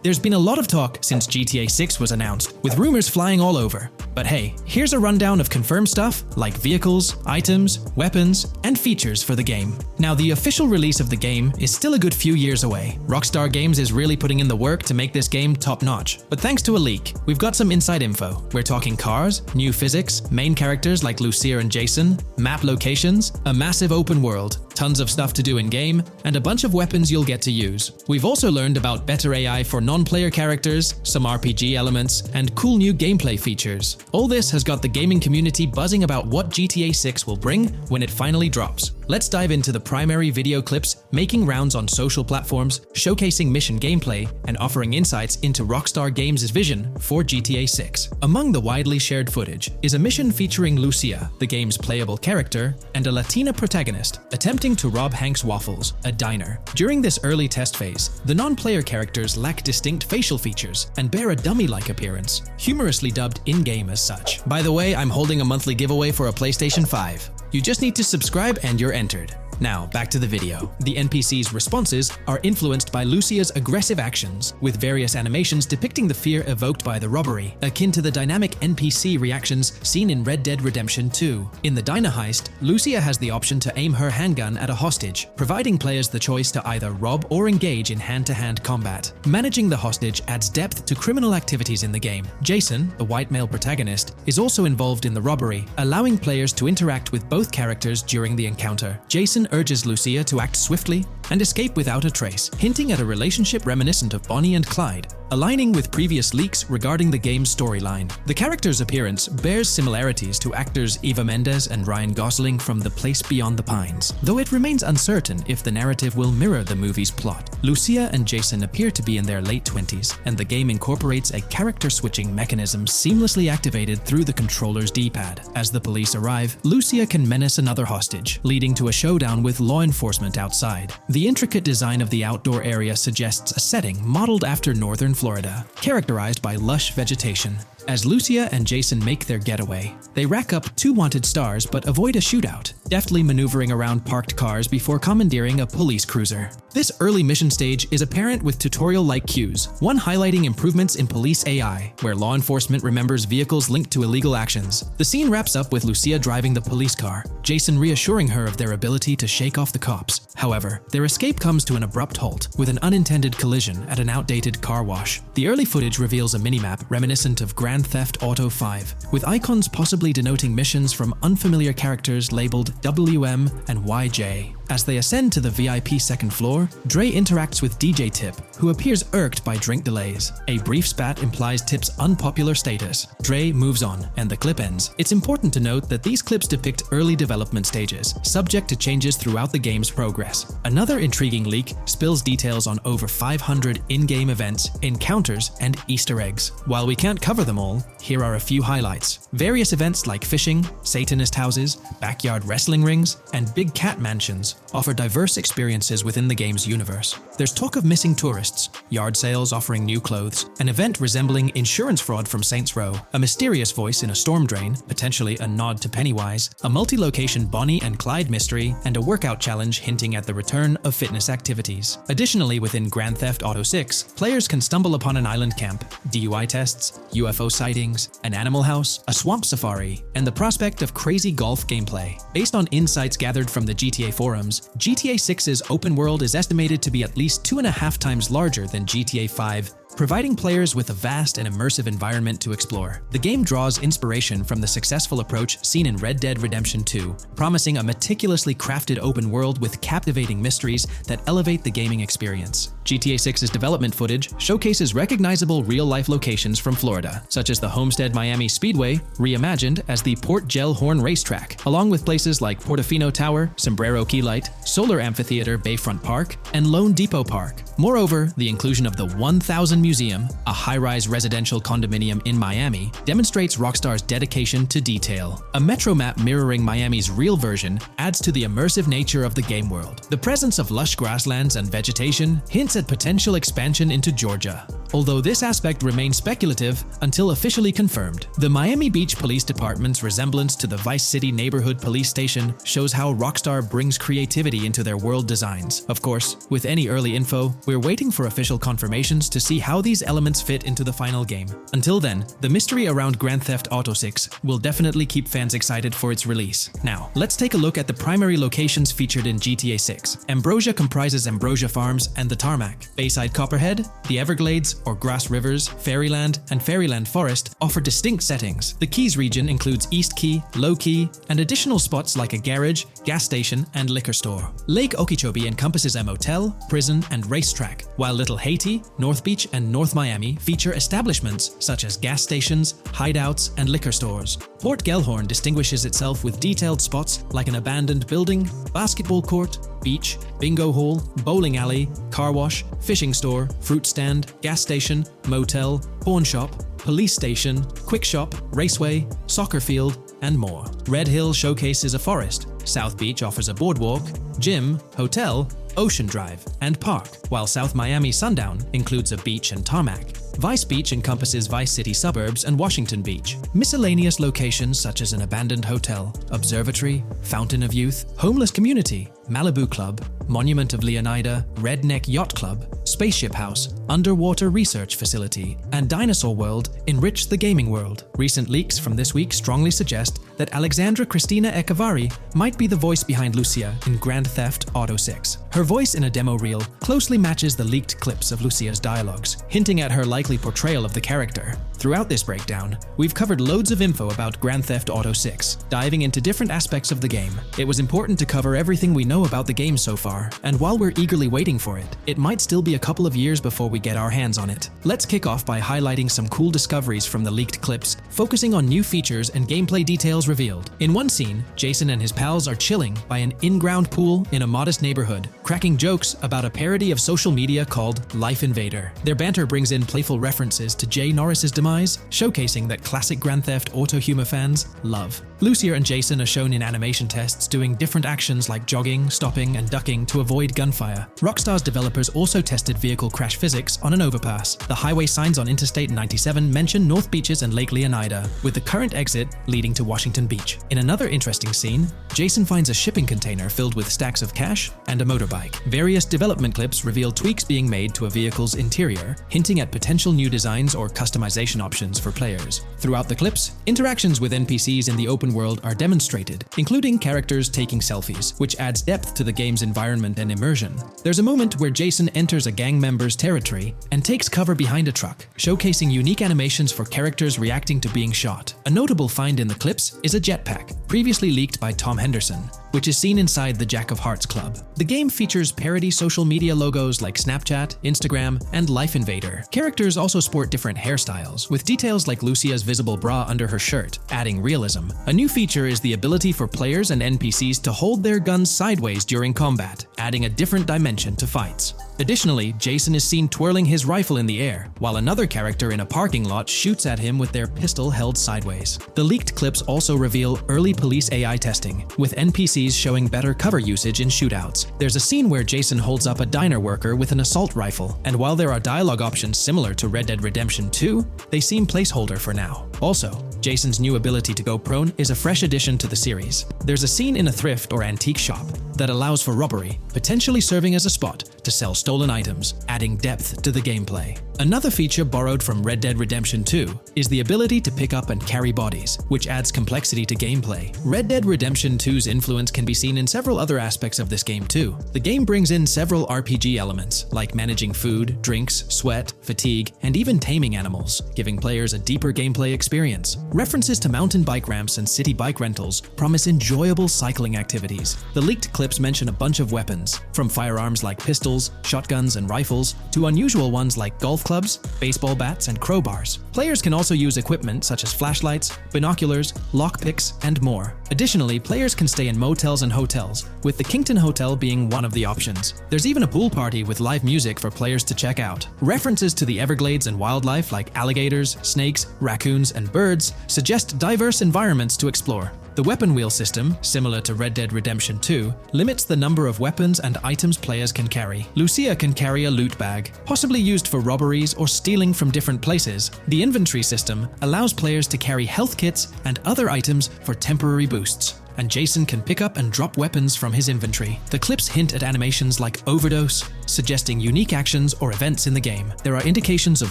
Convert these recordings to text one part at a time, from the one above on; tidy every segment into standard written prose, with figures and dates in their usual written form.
There's been a lot of talk since GTA 6 was announced, with rumors flying all over. But hey, here's a rundown of confirmed stuff like vehicles, items, weapons, and features for the game. Now, the official release of the game is still a good few years away. Rockstar Games is really putting in the work to make this game top-notch. But thanks to a leak, we've got some inside info. We're talking cars, new physics, main characters like Lucia and Jason, map locations, a massive open world, tons of stuff to do in-game, and a bunch of weapons you'll get to use. We've also learned about better AI for non-player characters, some RPG elements, and cool new gameplay features. All this has got the gaming community buzzing about what GTA 6 will bring when it finally drops. Let's dive into the primary video clips making rounds on social platforms, showcasing mission gameplay, and offering insights into Rockstar Games' vision for GTA 6. Among the widely shared footage is a mission featuring Lucia, the game's playable character, and a Latina protagonist attempting to rob Hank's Waffles, a diner. During this early test phase, the non-player characters lack distinct facial features and bear a dummy-like appearance, humorously dubbed in-game as such. By the way, I'm holding a monthly giveaway for a PlayStation 5. You just need to subscribe and you're entered. Now, back to the video. The NPC's responses are influenced by Lucia's aggressive actions, with various animations depicting the fear evoked by the robbery, akin to the dynamic NPC reactions seen in Red Dead Redemption 2. In the diner heist, Lucia has the option to aim her handgun at a hostage, providing players the choice to either rob or engage in hand-to-hand combat. Managing the hostage adds depth to criminal activities in the game. Jason, the white male protagonist, is also involved in the robbery, allowing players to interact with both characters during the encounter. Jason urges Lucia to act swiftly and escape without a trace, hinting at a relationship reminiscent of Bonnie and Clyde, aligning with previous leaks regarding the game's storyline. The character's appearance bears similarities to actors Eva Mendes and Ryan Gosling from The Place Beyond the Pines, though it remains uncertain if the narrative will mirror the movie's plot. Lucia and Jason appear to be in their late 20s, and the game incorporates a character switching mechanism seamlessly activated through the controller's D-pad. As the police arrive, Lucia can menace another hostage, leading to a showdown with law enforcement outside. The intricate design of the outdoor area suggests a setting modeled after northern Florida, characterized by lush vegetation. As Lucia and Jason make their getaway, they rack up 2 wanted stars but avoid a shootout, deftly maneuvering around parked cars before commandeering a police cruiser. This early mission stage is apparent with tutorial-like cues, one highlighting improvements in police AI, where law enforcement remembers vehicles linked to illegal actions. The scene wraps up with Lucia driving the police car, Jason reassuring her of their ability to shake off the cops. However, their escape comes to an abrupt halt, with an unintended collision at an outdated car wash. The early footage reveals a minimap reminiscent of Grand Theft Auto 5, with icons possibly denoting missions from unfamiliar characters labeled WM and YJ. As they ascend to the VIP second floor, Dre interacts with DJ Tip, who appears irked by drink delays. A brief spat implies Tip's unpopular status. Dre moves on, and the clip ends. It's important to note that these clips depict early development stages, subject to changes throughout the game's progress. Another intriguing leak spills details on over 500 in-game events, encounters, and Easter eggs. While we can't cover them all, here are a few highlights. Various events like fishing, Satanist houses, backyard wrestling rings, and big cat mansions offer diverse experiences within the game's universe. There's talk of missing tourists, yard sales offering new clothes, an event resembling insurance fraud from Saints Row, a mysterious voice in a storm drain, potentially a nod to Pennywise, a multi-location Bonnie and Clyde mystery, and a workout challenge hinting at the return of fitness activities. Additionally, within Grand Theft Auto 6, players can stumble upon an island camp, DUI tests, UFO sightings, an animal house, a swamp safari, and the prospect of crazy golf gameplay. Based on insights gathered from the GTA forums, GTA 6's open world is estimated to be at least 2.5 times larger than GTA 5, providing players with a vast and immersive environment to explore. The game draws inspiration from the successful approach seen in Red Dead Redemption 2, promising a meticulously crafted open world with captivating mysteries that elevate the gaming experience. GTA 6's development footage showcases recognizable real-life locations from Florida, such as the Homestead Miami Speedway, reimagined as the Port Gel-Horn Racetrack, along with places like Portofino Tower, Sombrero Key Light, Solar Amphitheater Bayfront Park, and Lone Depot Park. Moreover, the inclusion of the 1000 Museum, a high-rise residential condominium in Miami, demonstrates Rockstar's dedication to detail. A metro map mirroring Miami's real version adds to the immersive nature of the game world. The presence of lush grasslands and vegetation hints at potential expansion into Georgia. although this aspect remains speculative until officially confirmed. The Miami Beach Police Department's resemblance to the Vice City Neighborhood Police Station shows how Rockstar brings creativity into their world designs. Of course, with any early info, we're waiting for official confirmations to see how these elements fit into the final game. Until then, the mystery around Grand Theft Auto 6 will definitely keep fans excited for its release. Now, let's take a look at the primary locations featured in GTA 6. Ambrosia comprises Ambrosia Farms and the Tarmac. Bayside Copperhead, the Everglades or Grass Rivers, Fairyland, and Fairyland Forest offer distinct settings. The Keys region includes East Key, Low Key, and additional spots like a garage, gas station, and liquor store. Lake Okeechobee encompasses a motel, prison, and racetrack, while Little Haiti, North Beach, and North Miami feature establishments such as gas stations, hideouts, and liquor stores. Port Gellhorn distinguishes itself with detailed spots like an abandoned building, basketball court, beach, bingo hall, bowling alley, car wash, fishing store, fruit stand, gas station, motel, pawn shop, police station, quick shop, raceway, soccer field, and more. Red Hill showcases a forest. South Beach offers a boardwalk, gym, hotel, Ocean Drive, and park, while South Miami Sundown includes a beach and tarmac. Vice Beach encompasses Vice City suburbs and Washington Beach. Miscellaneous locations such as an abandoned hotel, observatory, Fountain of Youth, homeless community, Malibu Club, Monument of Leonida, Redneck Yacht Club, Spaceship House, Underwater Research Facility, and Dinosaur World enrich the gaming world. Recent leaks from this week strongly suggest that Alexandra Christina Echevarri might be the voice behind Lucia in Grand Theft Auto 6. Her voice in a demo reel closely matches the leaked clips of Lucia's dialogues, hinting at her likely portrayal of the character. Throughout this breakdown, we've covered loads of info about Grand Theft Auto 6, diving into different aspects of the game. It was important to cover everything we know about the game so far, and while we're eagerly waiting for it, it might still be a couple of years before we get our hands on it. Let's kick off by highlighting some cool discoveries from the leaked clips, focusing on new features and gameplay details revealed. In one scene, Jason and his pals are chilling by an in-ground pool in a modest neighborhood, cracking jokes about a parody of social media called Life Invader. Their banter brings in playful references to Jay Norris's demise, showcasing that classic Grand Theft Auto humor fans love. Lucia and Jason are shown in animation tests doing different actions like jogging, stopping, and ducking to avoid gunfire. Rockstar's developers also tested vehicle crash physics on an overpass. The highway signs on Interstate 97 mention North Beaches and Lake Leonida, with the current exit leading to Washington Beach. In another interesting scene, Jason finds a shipping container filled with stacks of cash and a motorbike. Various development clips reveal tweaks being made to a vehicle's interior, hinting at potential new designs or customization options for players. Throughout the clips, interactions with NPCs in the open world are demonstrated, including characters taking selfies, which adds depth to the game's environment and immersion. There's a moment where Jason enters a gang member's territory and takes cover behind a truck, showcasing unique animations for characters reacting to being shot. A notable find in the clips is a jetpack, previously leaked by Tom Henderson, which is seen inside the Jack of Hearts Club. The game features parody social media logos like Snapchat, Instagram, and Life Invader. Characters also sport different hairstyles, with details like Lucia's visible bra under her shirt, adding realism. A new feature is the ability for players and NPCs to hold their guns sideways during combat, adding a different dimension to fights. Additionally, Jason is seen twirling his rifle in the air, while another character in a parking lot shoots at him with their pistol held sideways. The leaked clips also reveal early police AI testing, with NPCs showing better cover usage in shootouts. There's a scene where Jason holds up a diner worker with an assault rifle, and while there are dialogue options similar to Red Dead Redemption 2, they seem placeholder for now. Also, Jason's new ability to go prone is a fresh addition to the series. There's a scene in a thrift or antique shop that allows for robbery, potentially serving as a spot to sell stolen items, adding depth to the gameplay. Another feature borrowed from Red Dead Redemption 2 is the ability to pick up and carry bodies, which adds complexity to gameplay. Red Dead Redemption 2's influence can be seen in several other aspects of this game too. The game brings in several RPG elements, like managing food, drinks, sweat, fatigue, and even taming animals, giving players a deeper gameplay experience. References to mountain bike ramps and city bike rentals promise enjoyable cycling activities. The leaked clips mention a bunch of weapons, from firearms like pistols, shotguns, and rifles, to unusual ones like golf clubs, baseball bats, and crowbars. Players can also use equipment such as flashlights, binoculars, lockpicks, and more. Additionally, players can stay in motels and hotels, with the Kington Hotel being one of the options. There's even a pool party with live music for players to check out. References to the Everglades and wildlife like alligators, snakes, raccoons, and birds suggest diverse environments to explore. The weapon wheel system, similar to Red Dead Redemption 2, limits the number of weapons and items players can carry. Lucia can carry a loot bag, possibly used for robberies or stealing from different places. The inventory system allows players to carry health kits and other items for temporary boosts. And Jason can pick up and drop weapons from his inventory. The clips hint at animations like overdose, suggesting unique actions or events in the game. There are indications of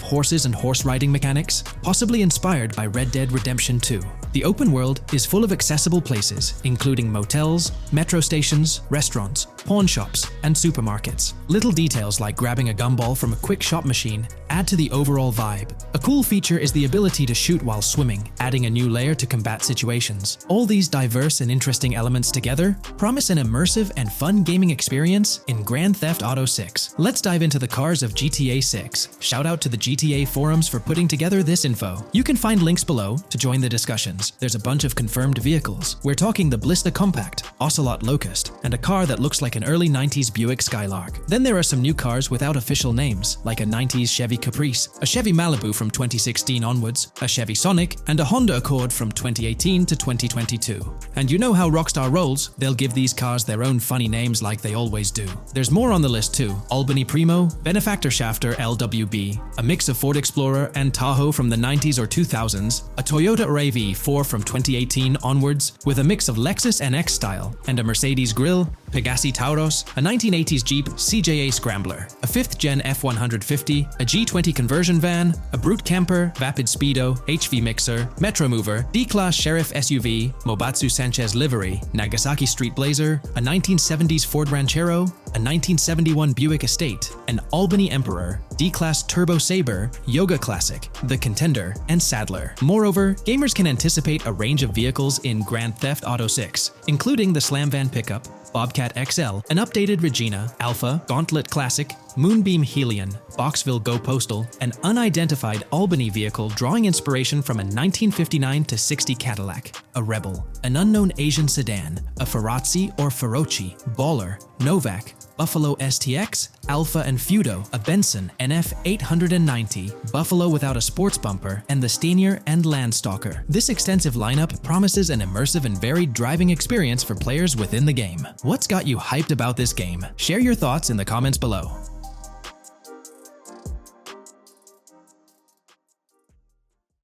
horses and horse riding mechanics, possibly inspired by Red Dead Redemption 2. The open world is full of accessible places, including motels, metro stations, restaurants, pawn shops, and supermarkets. Little details like grabbing a gumball from a quick shop machine add to the overall vibe. A cool feature is the ability to shoot while swimming, adding a new layer to combat situations. All these diverse and interesting elements together promise an immersive and fun gaming experience in Grand Theft Auto 6. Let's dive into the cars of GTA 6. Shout out to the GTA forums for putting together this info. You can find links below to join the discussions. There's a bunch of confirmed vehicles. We're talking the Blista Compact, Ocelot Locust, and a car that looks like an early 90s Buick Skylark. Then there are some new cars without official names, like a 90s Chevy Caprice, a Chevy Malibu from 2016 onwards, a Chevy Sonic, and a Honda Accord from 2018 to 2022. And you know how Rockstar rolls, they'll give these cars their own funny names like they always do. There's more on the list too. Albany Primo, Benefactor Shafter LWB, a mix of Ford Explorer and Tahoe from the 90s or 2000s, a Toyota RAV4 from 2018 onwards with a mix of Lexus NX style, and a Mercedes Grill, Pegassi Tauros, a 1980s Jeep CJA Scrambler, a 5th Gen F150, a G20 conversion van, a Brute Camper, Vapid Speedo, HV Mixer, Metro Mover, D-Class Sheriff SUV, Mobatsu Sanchez Livery, Nagasaki Street Blazer, a 1970s Ford Ranchero, a 1971 Buick Estate, an Albany Emperor, D-Class Turbo Sabre, Yoga Classic, the Contender, and Sadler. Moreover, gamers can anticipate a range of vehicles in Grand Theft Auto 6, including the Slam Van pickup, Bobcat XL, an updated Regina, Alpha, Gauntlet Classic, Moonbeam Helion, Boxville Go Postal, an unidentified Albany vehicle drawing inspiration from a 1959-60 Cadillac, a Rebel, an unknown Asian sedan, a Ferrazzi or Feroci, Baller, Novak, Buffalo STX, Alpha and Feudo, a Benson NF 890, Buffalo without a sports bumper, and the Stanier and Landstalker. This extensive lineup promises an immersive and varied driving experience for players within the game. What's got you hyped about this game? Share your thoughts in the comments below.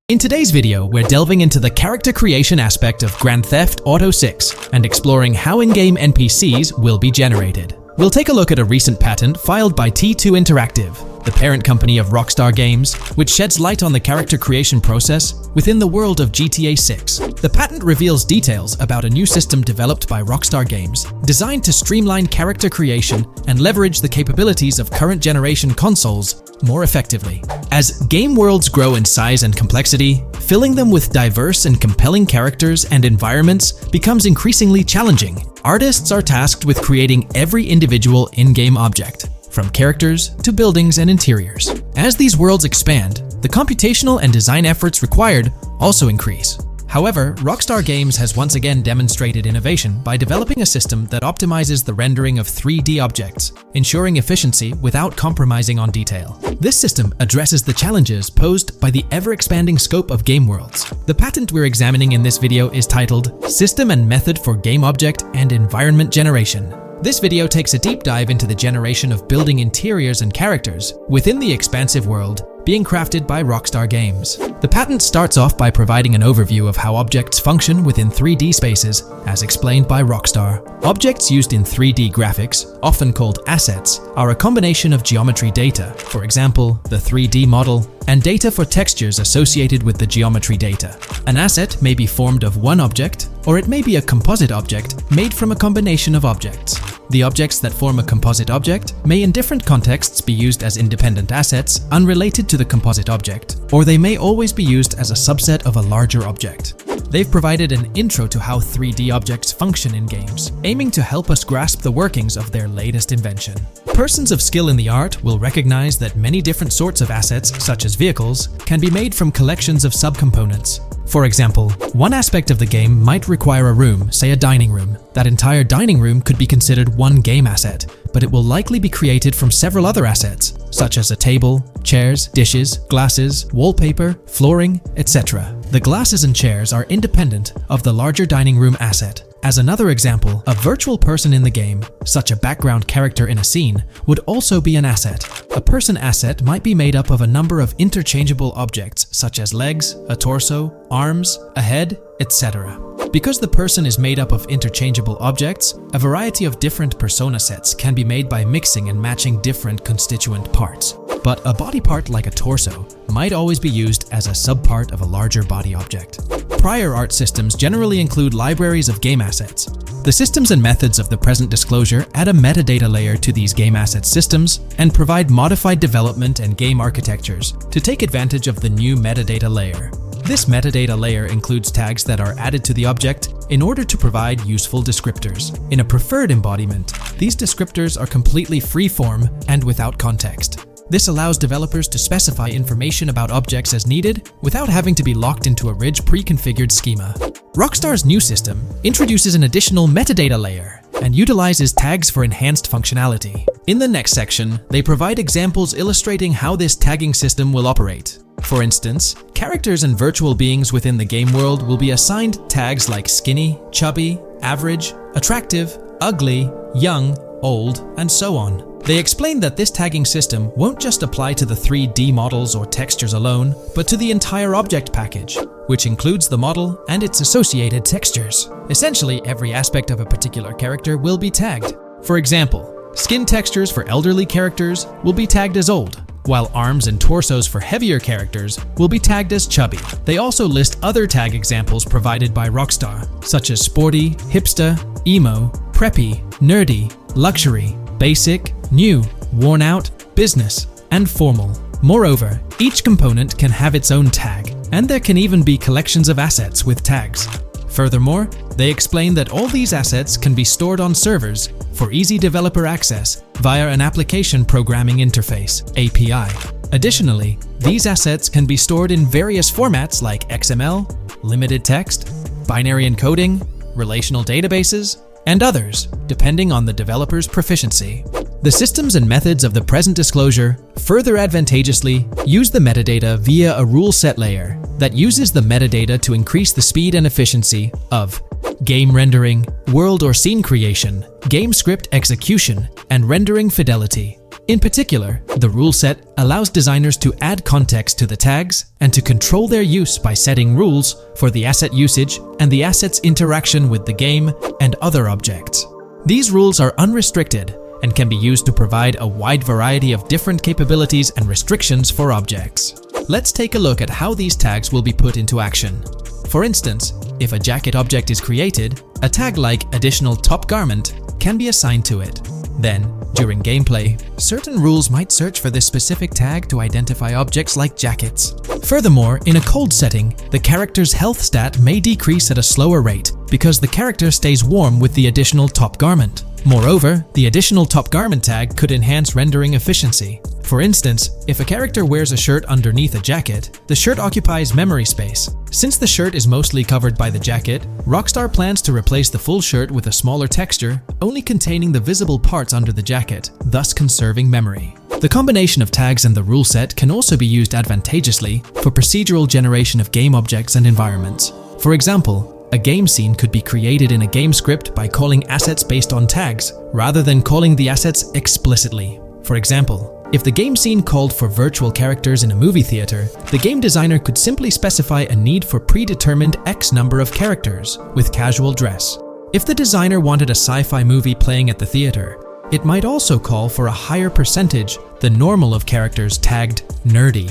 In today's video, we're delving into the character creation aspect of Grand Theft Auto 6 and exploring how in-game NPCs will be generated. We'll take a look at a recent patent filed by T2 Interactive, the parent company of Rockstar Games, which sheds light on the character creation process within the world of GTA 6. The patent reveals details about a new system developed by Rockstar Games, designed to streamline character creation and leverage the capabilities of current generation consoles more effectively. As game worlds grow in size and complexity, filling them with diverse and compelling characters and environments becomes increasingly challenging. Artists are tasked with creating every individual in-game object, from characters to buildings and interiors. As these worlds expand, the computational and design efforts required also increase. However, Rockstar Games has once again demonstrated innovation by developing a system that optimizes the rendering of 3D objects, ensuring efficiency without compromising on detail. This system addresses the challenges posed by the ever-expanding scope of game worlds. The patent we're examining in this video is titled System and Method for Game Object and Environment Generation. This video takes a deep dive into the generation of building interiors and characters within the expansive world being crafted by Rockstar Games. The patent starts off by providing an overview of how objects function within 3D spaces, as explained by Rockstar. Objects used in 3D graphics, often called assets, are a combination of geometry data, for example, the 3D model, and data for textures associated with the geometry data. An asset may be formed of one object, or it may be a composite object made from a combination of objects. The objects that form a composite object may in different contexts be used as independent assets unrelated to the composite object, or they may always be used as a subset of a larger object. They've provided an intro to how 3D objects function in games, aiming to help us grasp the workings of their latest invention. Persons of skill in the art will recognize that many different sorts of assets, such as vehicles, can be made from collections of subcomponents. For example, one aspect of the game might require a room, say a dining room. That entire dining room could be considered one game asset, but it will likely be created from several other assets, such as a table, chairs, dishes, glasses, wallpaper, flooring, etc. The glasses and chairs are independent of the larger dining room asset. As another example, a virtual person in the game, such a background character in a scene, would also be an asset. A person asset might be made up of a number of interchangeable objects, such as legs, a torso, arms, a head, etc. Because the person is made up of interchangeable objects, a variety of different persona sets can be made by mixing and matching different constituent parts. But a body part like a torso might always be used as a subpart of a larger body object. Prior art systems generally include libraries of game assets. The systems and methods of the present disclosure add a metadata layer to these game asset systems and provide modified development and game architectures to take advantage of the new metadata layer. This metadata layer includes tags that are added to the object in order to provide useful descriptors. In a preferred embodiment, these descriptors are completely free-form and without context. This allows developers to specify information about objects as needed without having to be locked into a rich pre-configured schema. Rockstar's new system introduces an additional metadata layer and utilizes tags for enhanced functionality. In the next section, they provide examples illustrating how this tagging system will operate. For instance, characters and virtual beings within the game world will be assigned tags like skinny, chubby, average, attractive, ugly, young, old, and so on. They explain that this tagging system won't just apply to the 3D models or textures alone, but to the entire object package, which includes the model and its associated textures. Essentially, every aspect of a particular character will be tagged. For example, skin textures for elderly characters will be tagged as old, while arms and torsos for heavier characters will be tagged as chubby. They also list other tag examples provided by Rockstar, such as sporty, hipster, emo, preppy, nerdy, luxury, basic, new, worn out, business, and formal. Moreover, each component can have its own tag, and there can even be collections of assets with tags. Furthermore, they explain that all these assets can be stored on servers for easy developer access via an application programming interface (API). Additionally, these assets can be stored in various formats like XML, limited text, binary encoding, relational databases, and others, depending on the developer's proficiency. The systems and methods of the present disclosure further advantageously use the metadata via a rule set layer that uses the metadata to increase the speed and efficiency of game rendering, world or scene creation, game script execution, and rendering fidelity. In particular, the rule set allows designers to add context to the tags and to control their use by setting rules for the asset usage and the asset's interaction with the game and other objects. These rules are unrestricted and can be used to provide a wide variety of different capabilities and restrictions for objects. Let's take a look at how these tags will be put into action. For instance, if a jacket object is created, a tag like additional top garment can be assigned to it. Then, during gameplay, certain rules might search for this specific tag to identify objects like jackets. Furthermore, in a cold setting, the character's health stat may decrease at a slower rate because the character stays warm with the additional top garment. Moreover, the additional top garment tag could enhance rendering efficiency. For instance, if a character wears a shirt underneath a jacket, the shirt occupies memory space. Since the shirt is mostly covered by the jacket, Rockstar plans to replace the full shirt with a smaller texture, only containing the visible parts under the jacket, thus conserving memory. The combination of tags and the rule set can also be used advantageously for procedural generation of game objects and environments. For example, a game scene could be created in a game script by calling assets based on tags, rather than calling the assets explicitly. For example, if the game scene called for virtual characters in a movie theater, the game designer could simply specify a need for predetermined X number of characters with casual dress. If the designer wanted a sci-fi movie playing at the theater, it might also call for a higher percentage than normal of characters tagged nerdy.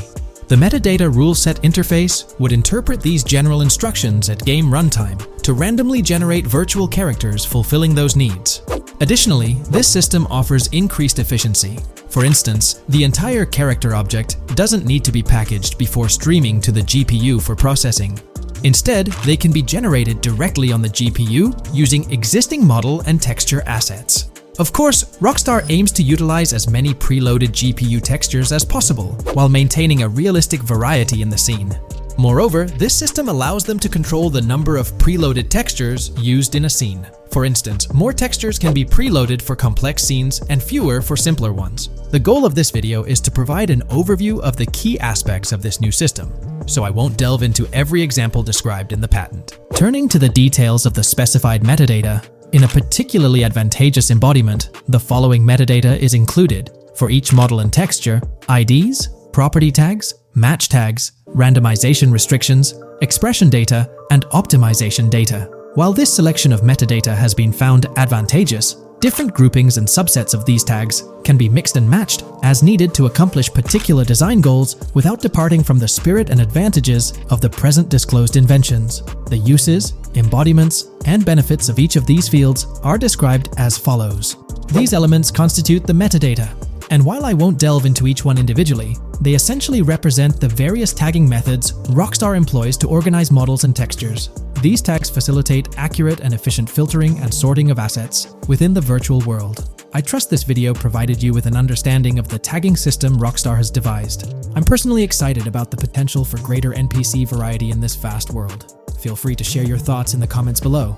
The metadata rule set interface would interpret these general instructions at game runtime to randomly generate virtual characters fulfilling those needs. Additionally, this system offers increased efficiency. For instance, the entire character object doesn't need to be packaged before streaming to the GPU for processing. Instead, they can be generated directly on the GPU using existing model and texture assets. Of course, Rockstar aims to utilize as many preloaded GPU textures as possible while maintaining a realistic variety in the scene. Moreover, this system allows them to control the number of preloaded textures used in a scene. For instance, more textures can be preloaded for complex scenes and fewer for simpler ones. The goal of this video is to provide an overview of the key aspects of this new system, so I won't delve into every example described in the patent. Turning to the details of the specified metadata, in a particularly advantageous embodiment, the following metadata is included for each model and texture: IDs, property tags, match tags, randomization restrictions, expression data, and optimization data. While this selection of metadata has been found advantageous, different groupings and subsets of these tags can be mixed and matched as needed to accomplish particular design goals without departing from the spirit and advantages of the present disclosed inventions. The uses, embodiments, and benefits of each of these fields are described as follows. These elements constitute the metadata, and while I won't delve into each one individually, they essentially represent the various tagging methods Rockstar employs to organize models and textures. These tags facilitate accurate and efficient filtering and sorting of assets within the virtual world. I trust this video provided you with an understanding of the tagging system Rockstar has devised. I'm personally excited about the potential for greater NPC variety in this vast world. Feel free to share your thoughts in the comments below.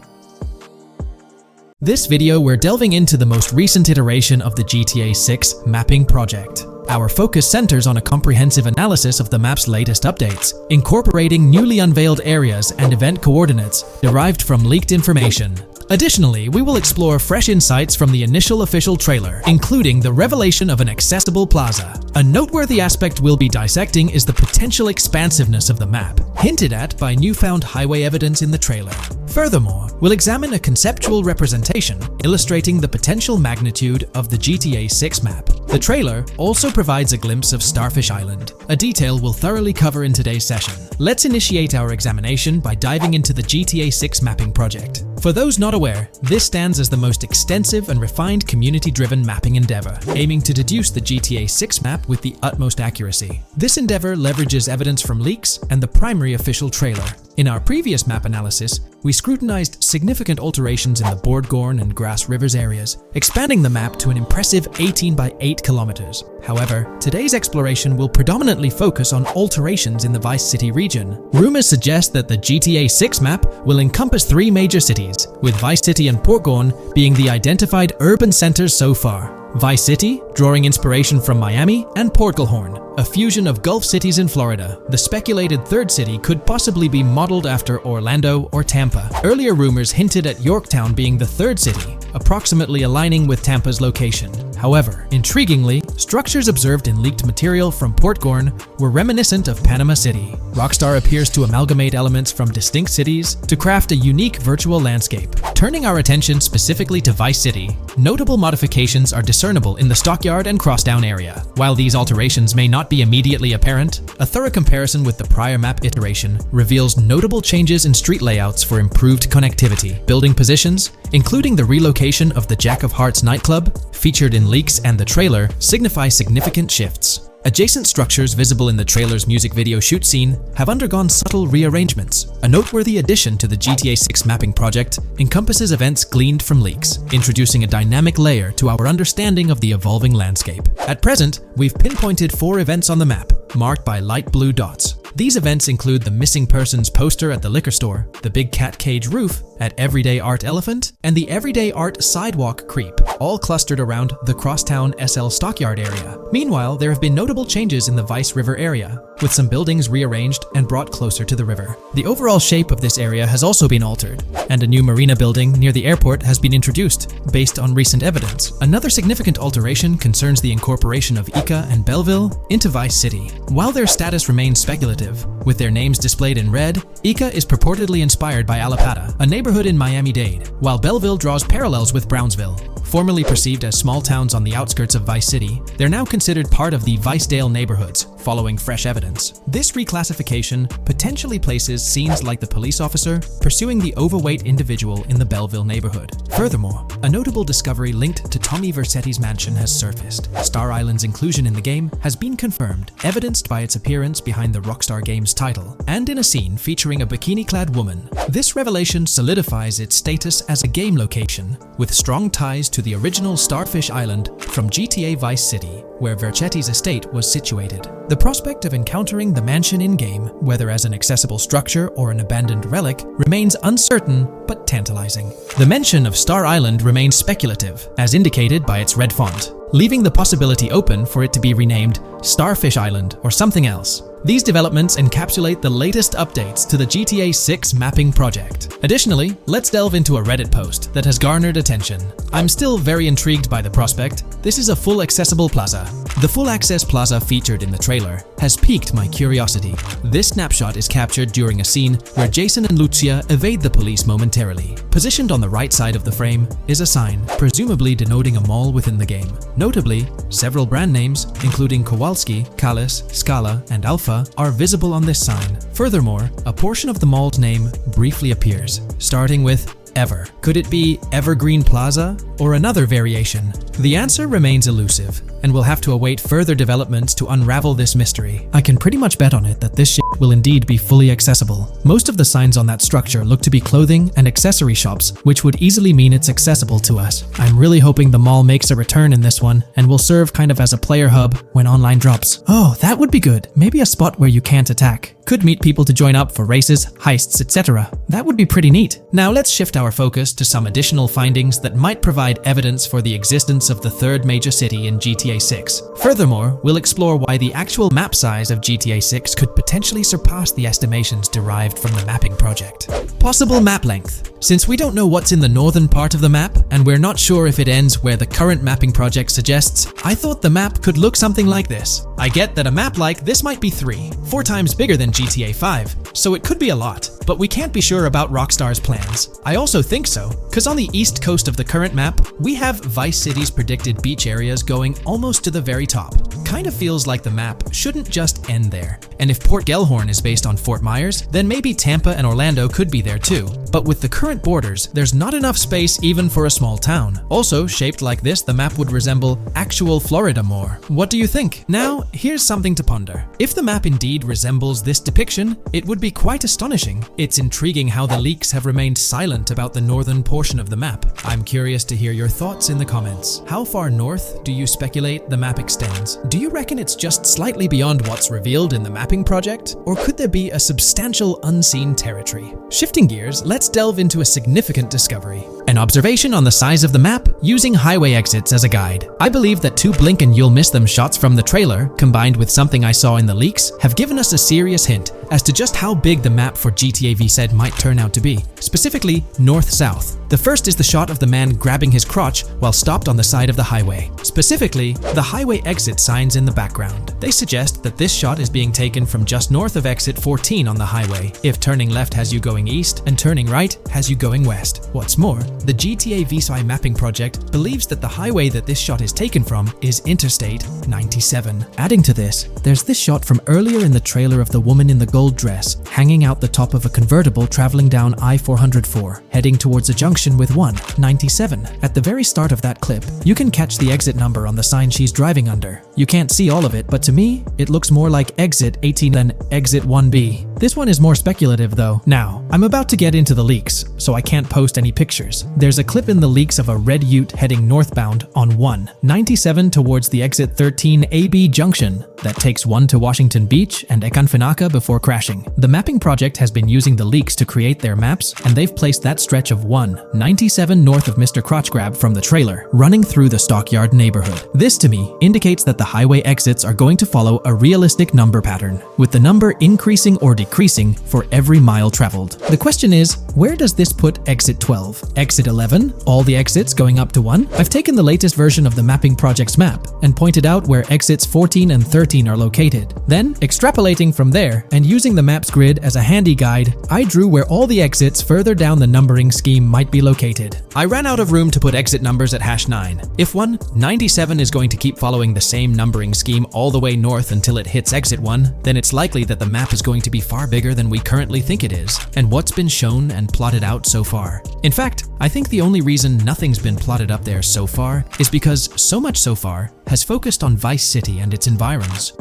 This video, we're delving into the most recent iteration of the GTA 6 mapping project. Our focus centers on a comprehensive analysis of the map's latest updates, incorporating newly unveiled areas and event coordinates derived from leaked information. Additionally, we will explore fresh insights from the initial official trailer, including the revelation of an accessible plaza. A noteworthy aspect we'll be dissecting is the potential expansiveness of the map, hinted at by newfound highway evidence in the trailer. Furthermore, we'll examine a conceptual representation illustrating the potential magnitude of the GTA 6 map. The trailer also provides a glimpse of Starfish Island, a detail we'll thoroughly cover in today's session. Let's initiate our examination by diving into the GTA 6 mapping project. For those not aware, this stands as the most extensive and refined community-driven mapping endeavor, aiming to deduce the GTA 6 map with the utmost accuracy. This endeavor leverages evidence from leaks and the primary official trailer. In our previous map analysis, we scrutinized significant alterations in the Bordgorn and Grass Rivers areas, expanding the map to an impressive 18 by 8 kilometers. However, today's exploration will predominantly focus on alterations in the Vice City region. Rumors suggest that the GTA 6 map will encompass 3 major cities, with Vice City and Portgorn being the identified urban centers so far. Vice City, drawing inspiration from Miami, and Port Gilhorn, a fusion of Gulf cities in Florida. The speculated third city could possibly be modeled after Orlando or Tampa. Earlier rumors hinted at Yorktown being the third city, approximately aligning with Tampa's location. However, intriguingly, structures observed in leaked material from Portgorn were reminiscent of Panama City. Rockstar appears to amalgamate elements from distinct cities to craft a unique virtual landscape. Turning our attention specifically to Vice City, notable modifications are discernible in the Stockyard and Crosstown area. While these alterations may not be immediately apparent, a thorough comparison with the prior map iteration reveals notable changes in street layouts for improved connectivity, building positions, including the relocation of the Jack of Hearts nightclub, featured in leaks and the trailer, signify significant shifts. Adjacent structures visible in the trailer's music video shoot scene have undergone subtle rearrangements. A noteworthy addition to the GTA 6 mapping project encompasses events gleaned from leaks, introducing a dynamic layer to our understanding of the evolving landscape. At present, we've pinpointed 4 events on the map, marked by light blue dots. These events include the missing persons poster at the liquor store, the big cat cage roof at Everyday Art Elephant, and the Everyday Art Sidewalk Creep, all clustered around the Crosstown SL Stockyard area. Meanwhile, there have been notable changes in the Vice River area, with some buildings rearranged and brought closer to the river. The overall shape of this area has also been altered, and a new marina building near the airport has been introduced, based on recent evidence. Another significant alteration concerns the incorporation of Ica and Belleville into Vice City. While their status remains speculative, with their names displayed in red, Ica is purportedly inspired by Allapattah, a neighborhood in Miami-Dade, while Belleville draws parallels with Brownsville. Formerly perceived as small towns on the outskirts of Vice City, they're now considered part of the Vicedale neighborhoods, following fresh evidence. This reclassification potentially places scenes like the police officer pursuing the overweight individual in the Belleville neighborhood. Furthermore, a notable discovery linked to Tommy Vercetti's mansion has surfaced. Star Island's inclusion in the game has been confirmed, evidenced by its appearance behind the Rockstar Games title, and in a scene featuring a bikini-clad woman. This revelation solidifies its status as a game location, with strong ties to the original Starfish Island from GTA Vice City, where Vercetti's estate was situated. The prospect of encountering the mansion in-game, whether as an accessible structure or an abandoned relic, remains uncertain but tantalizing. The mention of Star Island remains speculative, as indicated by its red font, leaving the possibility open for it to be renamed Starfish Island or something else. These developments encapsulate the latest updates to the GTA 6 mapping project. Additionally, let's delve into a Reddit post that has garnered attention. I'm still very intrigued by the prospect. This is a full accessible plaza. The full access plaza featured in the trailer has piqued my curiosity. This snapshot is captured during a scene where Jason and Lucia evade the police momentarily. Positioned on the right side of the frame is a sign, presumably denoting a mall within the game. Notably, several brand names, including Kowalski, Callis, Scala, and Alpha, are visible on this sign. Furthermore, a portion of the mall's name briefly appears, starting with Ever. Could it be Evergreen Plaza or another variation? The answer remains elusive, and we'll have to await further developments to unravel this mystery. I can pretty much bet on it that this shit will indeed be fully accessible. Most of the signs on that structure look to be clothing and accessory shops, which would easily mean it's accessible to us. I'm really hoping the mall makes a return in this one and will serve kind of as a player hub when online drops. Oh, that would be good. Maybe a spot where you can't attack. Could meet people to join up for races, heists, etc. That would be pretty neat. Now let's shift our focus to some additional findings that might provide evidence for the existence of the third major city in GTA 6. Furthermore, we'll explore why the actual map size of GTA 6 could potentially surpass the estimations derived from the mapping project. Possible map length. Since we don't know what's in the northern part of the map, and we're not sure if it ends where the current mapping project suggests, I thought the map could look something like this. I get that a map like this might be 4 times bigger than GTA 5, so it could be a lot, but we can't be sure about Rockstar's plans. I also think so, because on the east coast of the current map, we have Vice City's predicted beach areas going almost to the very top. Kind of feels like the map shouldn't just end there. And if Port Gellhorn is based on Fort Myers, then maybe Tampa and Orlando could be there too. But with the current borders, there's not enough space even for a small town. Also, shaped like this, the map would resemble actual Florida more. What do you think? Now, here's something to ponder. If the map indeed resembles this depiction, it would be quite astonishing. It's intriguing how the leaks have remained silent about the northern portion of the map. I'm curious to hear your thoughts in the comments. How far north do you speculate the map extends? Do you reckon it's just slightly beyond what's revealed in the mapping project? Or could there be a substantial unseen territory? Shifting gears, let's delve into a significant discovery. An observation on the size of the map using highway exits as a guide. I believe that 2 blink and you'll miss them shots from the trailer, combined with something I saw in the leaks, have given us a serious hint as to just how big the map for GTA VZ might turn out to be. Specifically, north-south. The first is the shot of the man grabbing his crotch while stopped on the side of the highway. Specifically, the highway exit signs in the background. They suggest that this shot is being taken from just north of exit 14 on the highway, if turning left has you going east and turning right has you going west. What's more, the GTA VSI mapping project believes that the highway that this shot is taken from is Interstate 97. Adding to this, there's this shot from earlier in the trailer of the woman in the gold dress hanging out the top of a convertible traveling down I-404, heading towards a junction with 197. At the very start of that clip, you can catch the exit number on the sign she's driving under. You can't see all of it, but to me, it looks more like exit 18 than exit 1B. This one is more speculative though. Now, I'm about to get into the leaks, so I can't post any pictures. There's a clip in the leaks of a red ute heading northbound on 197 towards the exit 13 AB junction that takes 1 to Washington Beach and Ekanfinaka before crashing. The mapping project has been using the leaks to create their maps, and they've placed that stretch of 197 north of Mr. Crotch Grab from the trailer, running through the Stockyard neighborhood. This to me indicates that the highway exits are going to follow a realistic number pattern, with the number increasing or decreasing for every mile traveled. The question is, where does this put exit 12? Exit 11? All the exits going up to 1? I've taken the latest version of the mapping project's map and pointed out where exits 14 and 13 are located. Then, extrapolating from there and using the map's grid as a handy guide, I drew where all the exits further down the numbering scheme might be located. I ran out of room to put exit numbers at #9. If 197 is going to keep following the same numbering scheme all the way north until it hits exit 1, then it's likely that the map is going to be far bigger than we currently think it is, and what's been shown and plotted out so far. In fact, I think the only reason nothing's been plotted up there so far is because so much so far has focused on Vice City and its environs.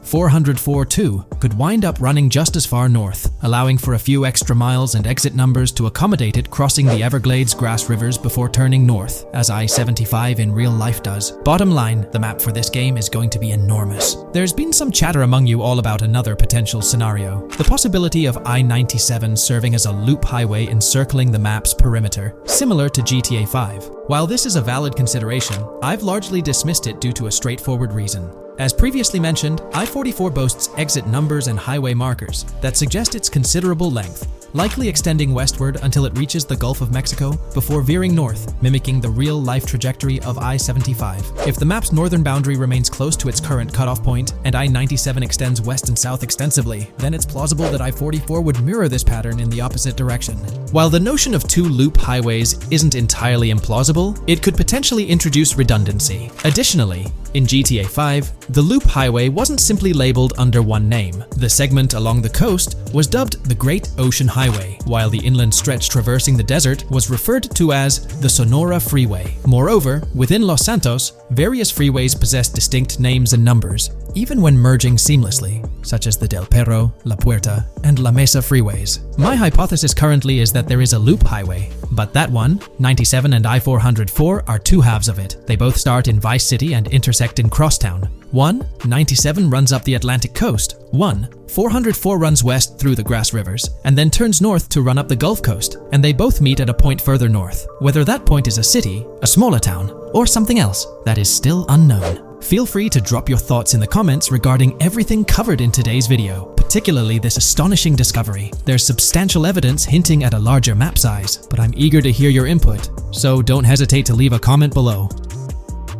404.2 could wind up running just as far north, allowing for a few extra miles and exit numbers to accommodate it crossing the Everglades grass rivers before turning north, as I-75 in real life does. Bottom line, the map for this game is going to be enormous. There's been some chatter among you all about another potential scenario, the possibility of I-97 serving as a loop highway encircling the map's perimeter, similar to GTA 5. While this is a valid consideration, I've largely dismissed it due to a straightforward reason. As previously mentioned, I-44 boasts exit numbers and highway markers that suggest its considerable length, likely extending westward until it reaches the Gulf of Mexico before veering north, mimicking the real-life trajectory of I-75. If the map's northern boundary remains close to its current cutoff point and I-97 extends west and south extensively, then it's plausible that I-44 would mirror this pattern in the opposite direction. While the notion of two loop highways isn't entirely implausible, it could potentially introduce redundancy. Additionally, in GTA 5, the loop highway wasn't simply labeled under one name. The segment along the coast was dubbed the Great Ocean Highway, while the inland stretch traversing the desert was referred to as the Sonora Freeway. Moreover, within Los Santos, various freeways possess distinct names and numbers, even when merging seamlessly, such as the Del Perro, La Puerta, and La Mesa freeways. My hypothesis currently is that there is a loop highway, but that one, 97 and I-404, are two halves of it. They both start in Vice City and intersect in Crosstown. 97 runs up the Atlantic coast. 404 runs west through the grass rivers, and then turns north to run up the Gulf Coast, and they both meet at a point further north. Whether that point is a city, a smaller town, or something else, that is still unknown. Feel free to drop your thoughts in the comments regarding everything covered in today's video, particularly this astonishing discovery. There's substantial evidence hinting at a larger map size, but I'm eager to hear your input, so don't hesitate to leave a comment below.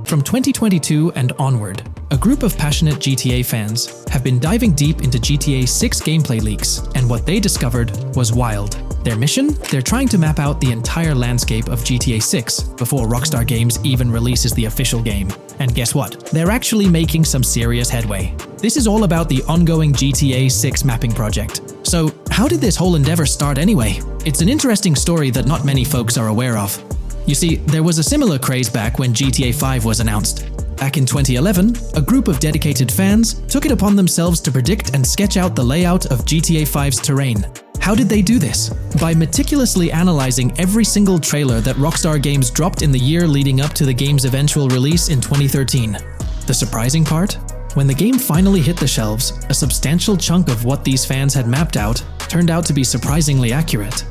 From 2022 and onward, a group of passionate GTA fans have been diving deep into GTA 6 gameplay leaks, and what they discovered was wild. Their mission? They're trying to map out the entire landscape of GTA 6 before Rockstar Games even releases the official game. And guess what? They're actually making some serious headway. This is all about the ongoing GTA 6 mapping project. So, how did this whole endeavor start anyway? It's an interesting story that not many folks are aware of. You see, there was a similar craze back when GTA 5 was announced. Back in 2011, a group of dedicated fans took it upon themselves to predict and sketch out the layout of GTA 5's terrain. How did they do this? By meticulously analyzing every single trailer that Rockstar Games dropped in the year leading up to the game's eventual release in 2013. The surprising part? When the game finally hit the shelves, a substantial chunk of what these fans had mapped out turned out to be surprisingly accurate.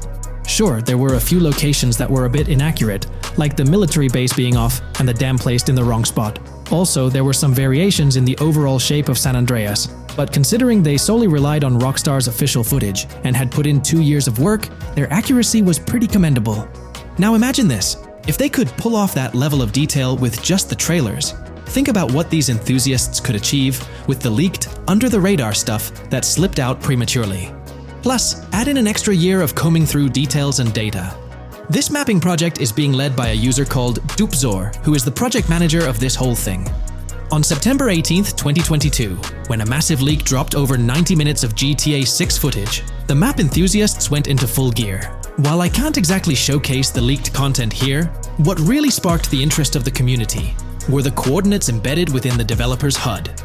Sure, there were a few locations that were a bit inaccurate, like the military base being off and the dam placed in the wrong spot. Also, there were some variations in the overall shape of San Andreas, but considering they solely relied on Rockstar's official footage and had put in 2 years of work, their accuracy was pretty commendable. Now imagine this, if they could pull off that level of detail with just the trailers. Think about what these enthusiasts could achieve with the leaked, under-the-radar stuff that slipped out prematurely. Plus, add in an extra year of combing through details and data. This mapping project is being led by a user called Dupzor, who is the project manager of this whole thing. On September 18th, 2022, when a massive leak dropped over 90 minutes of GTA 6 footage, the map enthusiasts went into full gear. While I can't exactly showcase the leaked content here, what really sparked the interest of the community were the coordinates embedded within the developer's HUD.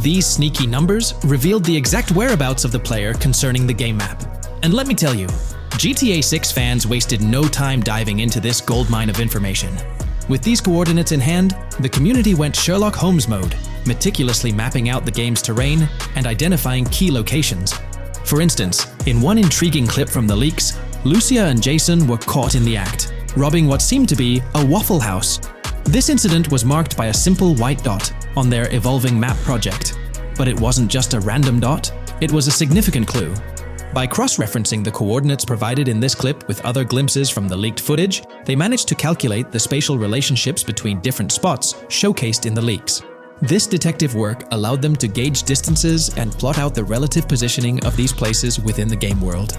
These sneaky numbers revealed the exact whereabouts of the player concerning the game map. And let me tell you, GTA 6 fans wasted no time diving into this goldmine of information. With these coordinates in hand, the community went Sherlock Holmes mode, meticulously mapping out the game's terrain and identifying key locations. For instance, in one intriguing clip from the leaks, Lucia and Jason were caught in the act, robbing what seemed to be a Waffle House. This incident was marked by a simple white dot on their evolving map project. But it wasn't just a random dot, it was a significant clue. By cross-referencing the coordinates provided in this clip with other glimpses from the leaked footage, they managed to calculate the spatial relationships between different spots showcased in the leaks. This detective work allowed them to gauge distances and plot out the relative positioning of these places within the game world.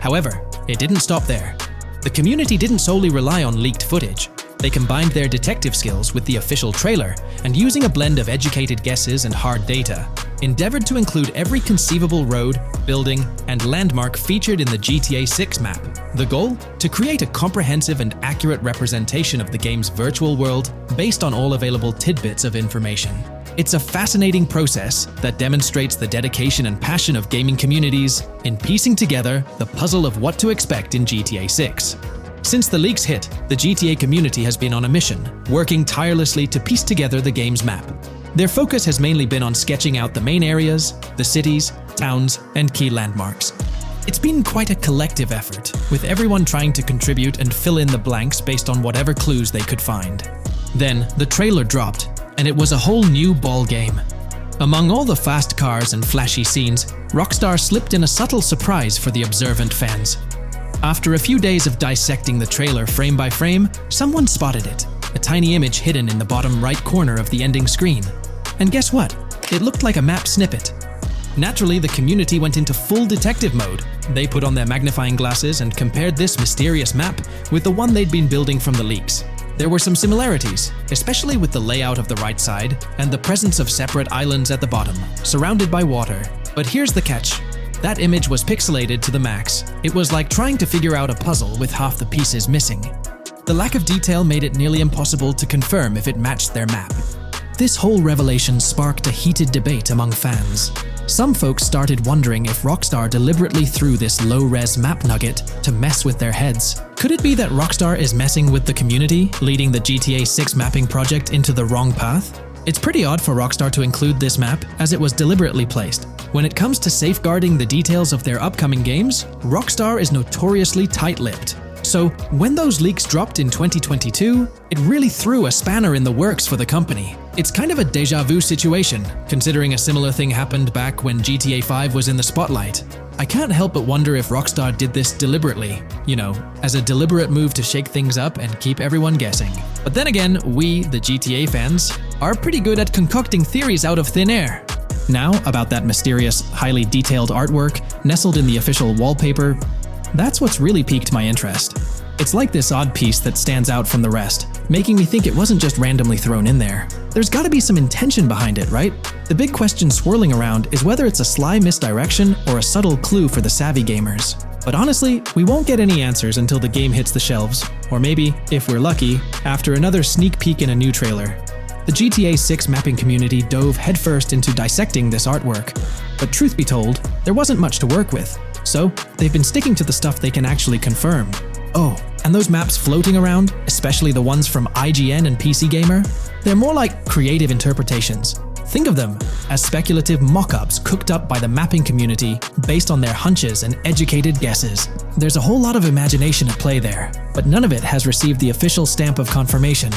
However, it didn't stop there. The community didn't solely rely on leaked footage. They combined their detective skills with the official trailer, and using a blend of educated guesses and hard data, endeavored to include every conceivable road, building, and landmark featured in the GTA 6 map. The goal? To create a comprehensive and accurate representation of the game's virtual world based on all available tidbits of information. It's a fascinating process that demonstrates the dedication and passion of gaming communities in piecing together the puzzle of what to expect in GTA 6. Since the leaks hit, the GTA community has been on a mission, working tirelessly to piece together the game's map. Their focus has mainly been on sketching out the main areas, the cities, towns, and key landmarks. It's been quite a collective effort, with everyone trying to contribute and fill in the blanks based on whatever clues they could find. Then, the trailer dropped, and it was a whole new ball game. Among all the fast cars and flashy scenes, Rockstar slipped in a subtle surprise for the observant fans. After a few days of dissecting the trailer frame by frame, someone spotted it, a tiny image hidden in the bottom right corner of the ending screen. And guess what? It looked like a map snippet. Naturally, the community went into full detective mode. They put on their magnifying glasses and compared this mysterious map with the one they'd been building from the leaks. There were some similarities, especially with the layout of the right side and the presence of separate islands at the bottom, surrounded by water. But here's the catch. That image was pixelated to the max. It was like trying to figure out a puzzle with half the pieces missing. The lack of detail made it nearly impossible to confirm if it matched their map. This whole revelation sparked a heated debate among fans. Some folks started wondering if Rockstar deliberately threw this low-res map nugget to mess with their heads. Could it be that Rockstar is messing with the community, leading the GTA 6 mapping project into the wrong path? It's pretty odd for Rockstar to include this map, as it was deliberately placed. When it comes to safeguarding the details of their upcoming games, Rockstar is notoriously tight-lipped. So, when those leaks dropped in 2022, it really threw a spanner in the works for the company. It's kind of a déjà vu situation, considering a similar thing happened back when GTA 5 was in the spotlight. I can't help but wonder if Rockstar did this deliberately, as a deliberate move to shake things up and keep everyone guessing. But then again, we, the GTA fans, are pretty good at concocting theories out of thin air. Now, about that mysterious, highly detailed artwork nestled in the official wallpaper, that's what's really piqued my interest. It's like this odd piece that stands out from the rest, making me think it wasn't just randomly thrown in there. There's gotta be some intention behind it, right? The big question swirling around is whether it's a sly misdirection or a subtle clue for the savvy gamers. But honestly, we won't get any answers until the game hits the shelves, or maybe, if we're lucky, after another sneak peek in a new trailer. The GTA 6 mapping community dove headfirst into dissecting this artwork, but truth be told, there wasn't much to work with. So, they've been sticking to the stuff they can actually confirm. Oh, and those maps floating around, especially the ones from IGN and PC Gamer, they're more like creative interpretations. Think of them as speculative mock-ups cooked up by the mapping community based on their hunches and educated guesses. There's a whole lot of imagination at play there, but none of it has received the official stamp of confirmation.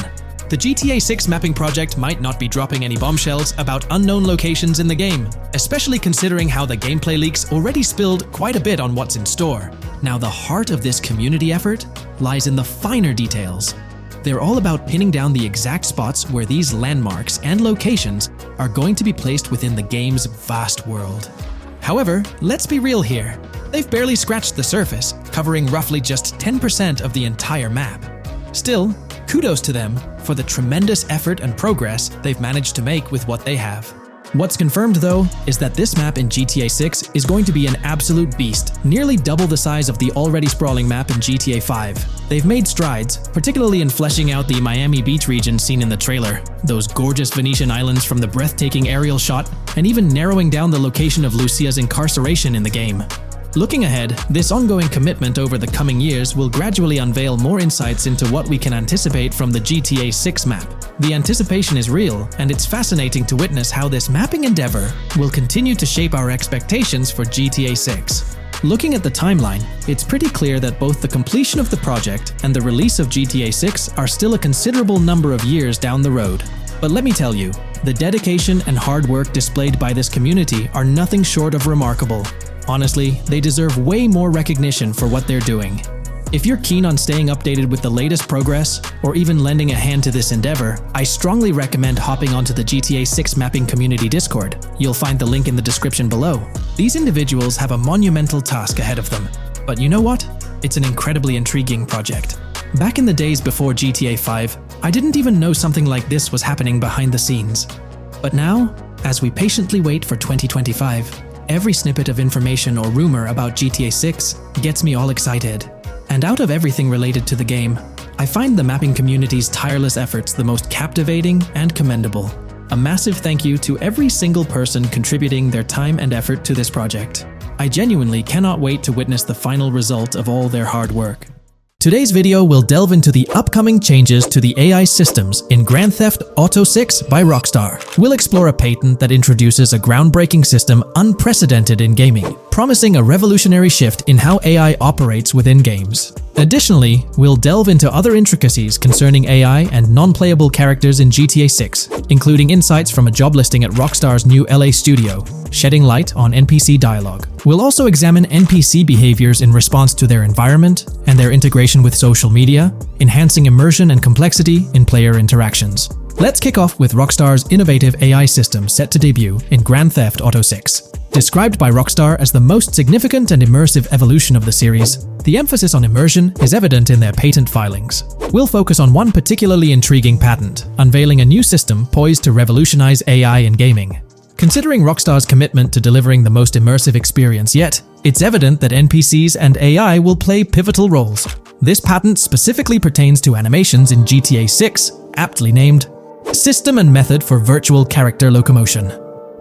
The GTA 6 mapping project might not be dropping any bombshells about unknown locations in the game, especially considering how the gameplay leaks already spilled quite a bit on what's in store. Now, the heart of this community effort lies in the finer details. They're all about pinning down the exact spots where these landmarks and locations are going to be placed within the game's vast world. However, let's be real here. They've barely scratched the surface, covering roughly just 10% of the entire map. Still, kudos to them for the tremendous effort and progress they've managed to make with what they have. What's confirmed, though, is that this map in GTA 6 is going to be an absolute beast, nearly double the size of the already sprawling map in GTA 5. They've made strides, particularly in fleshing out the Miami Beach region seen in the trailer, those gorgeous Venetian islands from the breathtaking aerial shot, and even narrowing down the location of Lucia's incarceration in the game. Looking ahead, this ongoing commitment over the coming years will gradually unveil more insights into what we can anticipate from the GTA 6 map. The anticipation is real, and it's fascinating to witness how this mapping endeavor will continue to shape our expectations for GTA 6. Looking at the timeline, it's pretty clear that both the completion of the project and the release of GTA 6 are still a considerable number of years down the road. But let me tell you, the dedication and hard work displayed by this community are nothing short of remarkable. Honestly, they deserve way more recognition for what they're doing. If you're keen on staying updated with the latest progress, or even lending a hand to this endeavor, I strongly recommend hopping onto the GTA 6 mapping community Discord. You'll find the link in the description below. These individuals have a monumental task ahead of them, but you know what? It's an incredibly intriguing project. Back in the days before GTA 5, I didn't even know something like this was happening behind the scenes. But now, as we patiently wait for 2025, every snippet of information or rumor about GTA 6 gets me all excited. And out of everything related to the game, I find the mapping community's tireless efforts the most captivating and commendable. A massive thank you to every single person contributing their time and effort to this project. I genuinely cannot wait to witness the final result of all their hard work. Today's video will delve into the upcoming changes to the AI systems in Grand Theft Auto 6 by Rockstar. We'll explore a patent that introduces a groundbreaking system unprecedented in gaming, promising a revolutionary shift in how AI operates within games. Additionally, we'll delve into other intricacies concerning AI and non-playable characters in GTA 6, including insights from a job listing at Rockstar's new LA studio, shedding light on NPC dialogue. We'll also examine NPC behaviors in response to their environment and their integration with social media, enhancing immersion and complexity in player interactions. Let's kick off with Rockstar's innovative AI system set to debut in Grand Theft Auto 6. Described by Rockstar as the most significant and immersive evolution of the series, the emphasis on immersion is evident in their patent filings. We'll focus on one particularly intriguing patent, unveiling a new system poised to revolutionize AI in gaming. Considering Rockstar's commitment to delivering the most immersive experience yet, it's evident that NPCs and AI will play pivotal roles. This patent specifically pertains to animations in GTA 6, aptly named System and Method for Virtual Character Locomotion.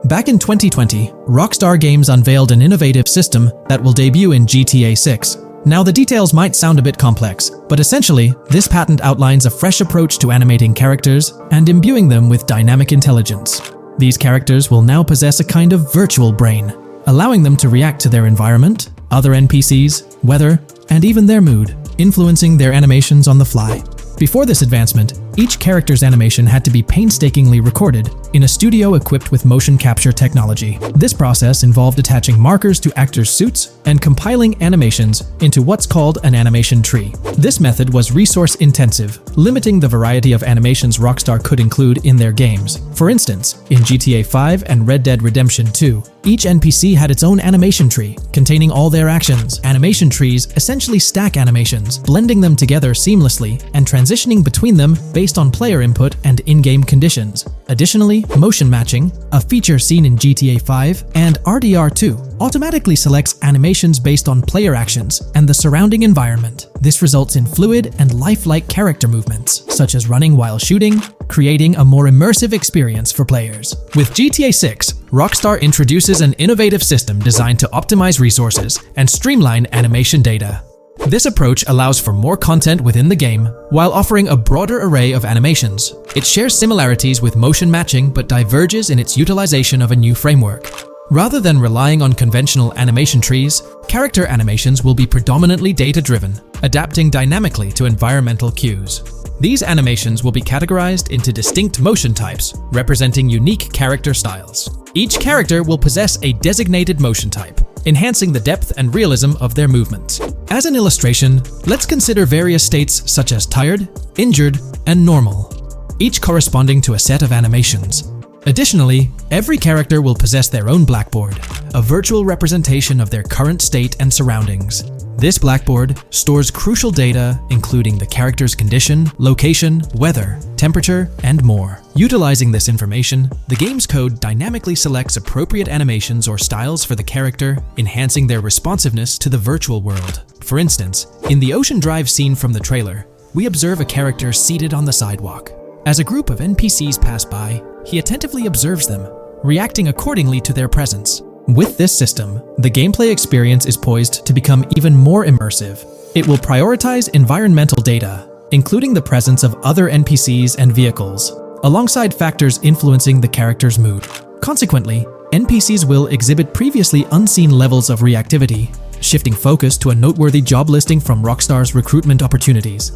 Back in 2020, Rockstar Games unveiled an innovative system that will debut in GTA 6. Now, the details might sound a bit complex, but essentially, this patent outlines a fresh approach to animating characters and imbuing them with dynamic intelligence. These characters will now possess a kind of virtual brain, allowing them to react to their environment, other NPCs, weather, and even their mood, influencing their animations on the fly. Before this advancement, each character's animation had to be painstakingly recorded in a studio equipped with motion capture technology. This process involved attaching markers to actors' suits and compiling animations into what's called an animation tree. This method was resource-intensive, limiting the variety of animations Rockstar could include in their games. For instance, in GTA 5 and Red Dead Redemption 2, each NPC had its own animation tree, containing all their actions. Animation trees essentially stack animations, blending them together seamlessly and transitioning between them based on player input and in-game conditions. Additionally, motion matching, a feature seen in GTA 5 and RDR2, automatically selects animations based on player actions and the surrounding environment. This results in fluid and lifelike character movements, such as running while shooting, creating a more immersive experience for players. With GTA 6, Rockstar introduces an innovative system designed to optimize resources and streamline animation data. This approach allows for more content within the game while offering a broader array of animations. It shares similarities with motion matching but diverges in its utilization of a new framework. Rather than relying on conventional animation trees, character animations will be predominantly data-driven, adapting dynamically to environmental cues. These animations will be categorized into distinct motion types, representing unique character styles. Each character will possess a designated motion type, enhancing the depth and realism of their movements. As an illustration, let's consider various states such as tired, injured, and normal, each corresponding to a set of animations. Additionally, every character will possess their own blackboard, a virtual representation of their current state and surroundings. This blackboard stores crucial data including the character's condition, location, weather, temperature, and more. Utilizing this information, the game's code dynamically selects appropriate animations or styles for the character, enhancing their responsiveness to the virtual world. For instance, in the Ocean Drive scene from the trailer, we observe a character seated on the sidewalk. As a group of NPCs pass by, he attentively observes them, reacting accordingly to their presence. With this system, the gameplay experience is poised to become even more immersive. It will prioritize environmental data, including the presence of other NPCs and vehicles, alongside factors influencing the character's mood. Consequently, NPCs will exhibit previously unseen levels of reactivity, shifting focus to a noteworthy job listing from Rockstar's recruitment opportunities.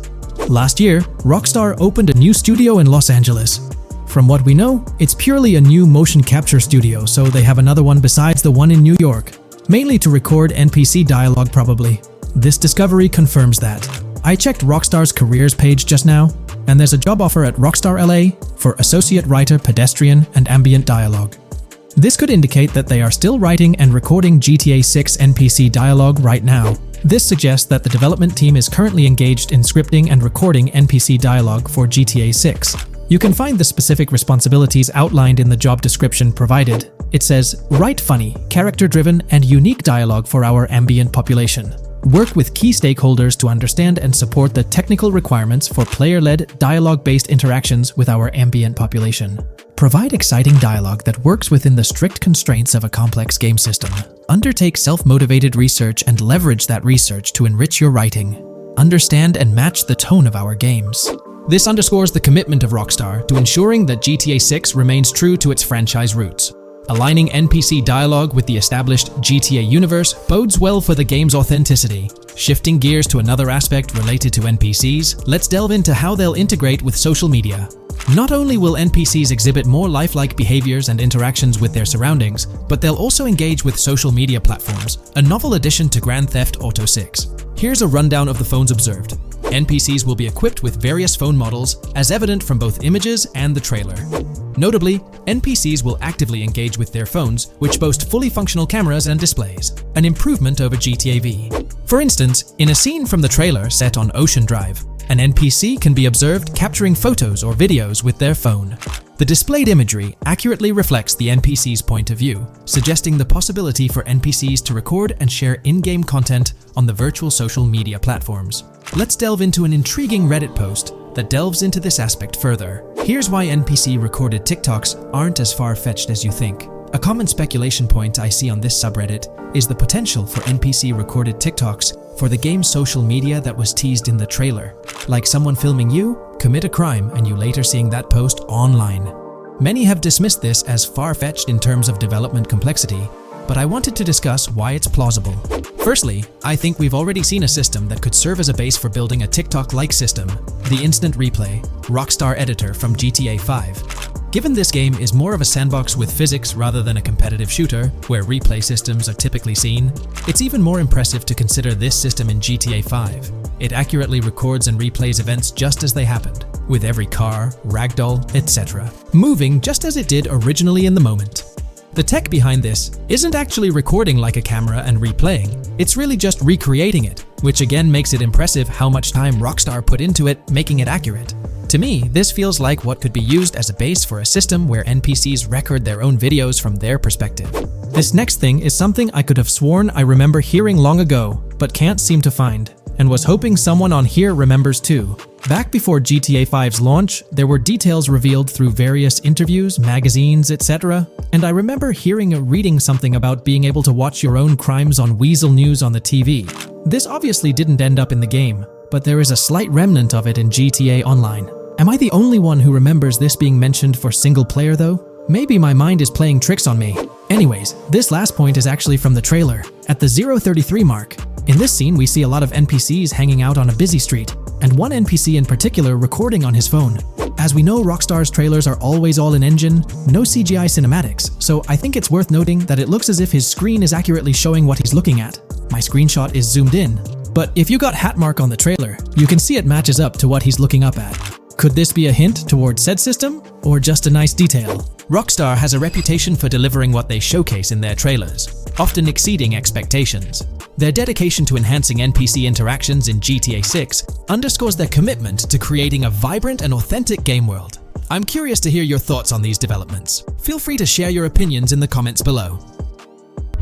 Last year, Rockstar opened a new studio in Los Angeles. From what we know, it's purely a new motion capture studio, so they have another one besides the one in New York, mainly to record NPC dialogue probably. This discovery confirms that. I checked Rockstar's careers page just now, and there's a job offer at Rockstar LA for Associate Writer Pedestrian and Ambient Dialogue. This could indicate that they are still writing and recording GTA 6 NPC dialogue right now. This suggests that the development team is currently engaged in scripting and recording NPC dialogue for GTA 6. You can find the specific responsibilities outlined in the job description provided. It says, write funny, character-driven, and unique dialogue for our ambient population. Work with key stakeholders to understand and support the technical requirements for player-led, dialogue-based interactions with our ambient population. Provide exciting dialogue that works within the strict constraints of a complex game system. Undertake self-motivated research and leverage that research to enrich your writing. Understand and match the tone of our games. This underscores the commitment of Rockstar to ensuring that GTA 6 remains true to its franchise roots. Aligning NPC dialogue with the established GTA universe bodes well for the game's authenticity. Shifting gears to another aspect related to NPCs, let's delve into how they'll integrate with social media. Not only will NPCs exhibit more lifelike behaviors and interactions with their surroundings, but they'll also engage with social media platforms, a novel addition to Grand Theft Auto 6. Here's a rundown of the phones observed. NPCs will be equipped with various phone models, as evident from both images and the trailer. Notably, NPCs will actively engage with their phones, which boast fully functional cameras and displays, an improvement over GTA V. For instance, in a scene from the trailer set on Ocean Drive, an NPC can be observed capturing photos or videos with their phone. The displayed imagery accurately reflects the NPC's point of view, suggesting the possibility for NPCs to record and share in-game content on the virtual social media platforms. Let's delve into an intriguing Reddit post that delves into this aspect further. Here's why NPC-recorded TikToks aren't as far-fetched as you think. A common speculation point I see on this subreddit is the potential for NPC-recorded TikToks for the game's social media that was teased in the trailer. Like someone filming you, commit a crime, and you later seeing that post online. Many have dismissed this as far-fetched in terms of development complexity, but I wanted to discuss why it's plausible. Firstly, I think we've already seen a system that could serve as a base for building a TikTok-like system, the Instant Replay, Rockstar editor from GTA 5. Given this game is more of a sandbox with physics rather than a competitive shooter, where replay systems are typically seen, it's even more impressive to consider this system in GTA 5. It accurately records and replays events just as they happened, with every car, ragdoll, etc., moving just as it did originally in the moment. The tech behind this isn't actually recording like a camera and replaying, it's really just recreating it, which again makes it impressive how much time Rockstar put into it, making it accurate. To me, this feels like what could be used as a base for a system where NPCs record their own videos from their perspective. This next thing is something I could have sworn I remember hearing long ago, but can't seem to find, and was hoping someone on here remembers too. Back before GTA 5's launch, there were details revealed through various interviews, magazines, etc., and I remember hearing or reading something about being able to watch your own crimes on Weasel News on the TV. This obviously didn't end up in the game, but there is a slight remnant of it in GTA Online. Am I the only one who remembers this being mentioned for single player though? Maybe my mind is playing tricks on me. Anyways, this last point is actually from the trailer, at the 0:33 mark. In this scene, we see a lot of NPCs hanging out on a busy street, and one NPC in particular recording on his phone. As we know, Rockstar's trailers are always all in engine, no CGI cinematics, so I think it's worth noting that it looks as if his screen is accurately showing what he's looking at. My screenshot is zoomed in, but if you got Hatmark on the trailer, you can see it matches up to what he's looking up at. Could this be a hint towards said system, or just a nice detail? Rockstar has a reputation for delivering what they showcase in their trailers, often exceeding expectations. Their dedication to enhancing NPC interactions in GTA 6 underscores their commitment to creating a vibrant and authentic game world. I'm curious to hear your thoughts on these developments. Feel free to share your opinions in the comments below.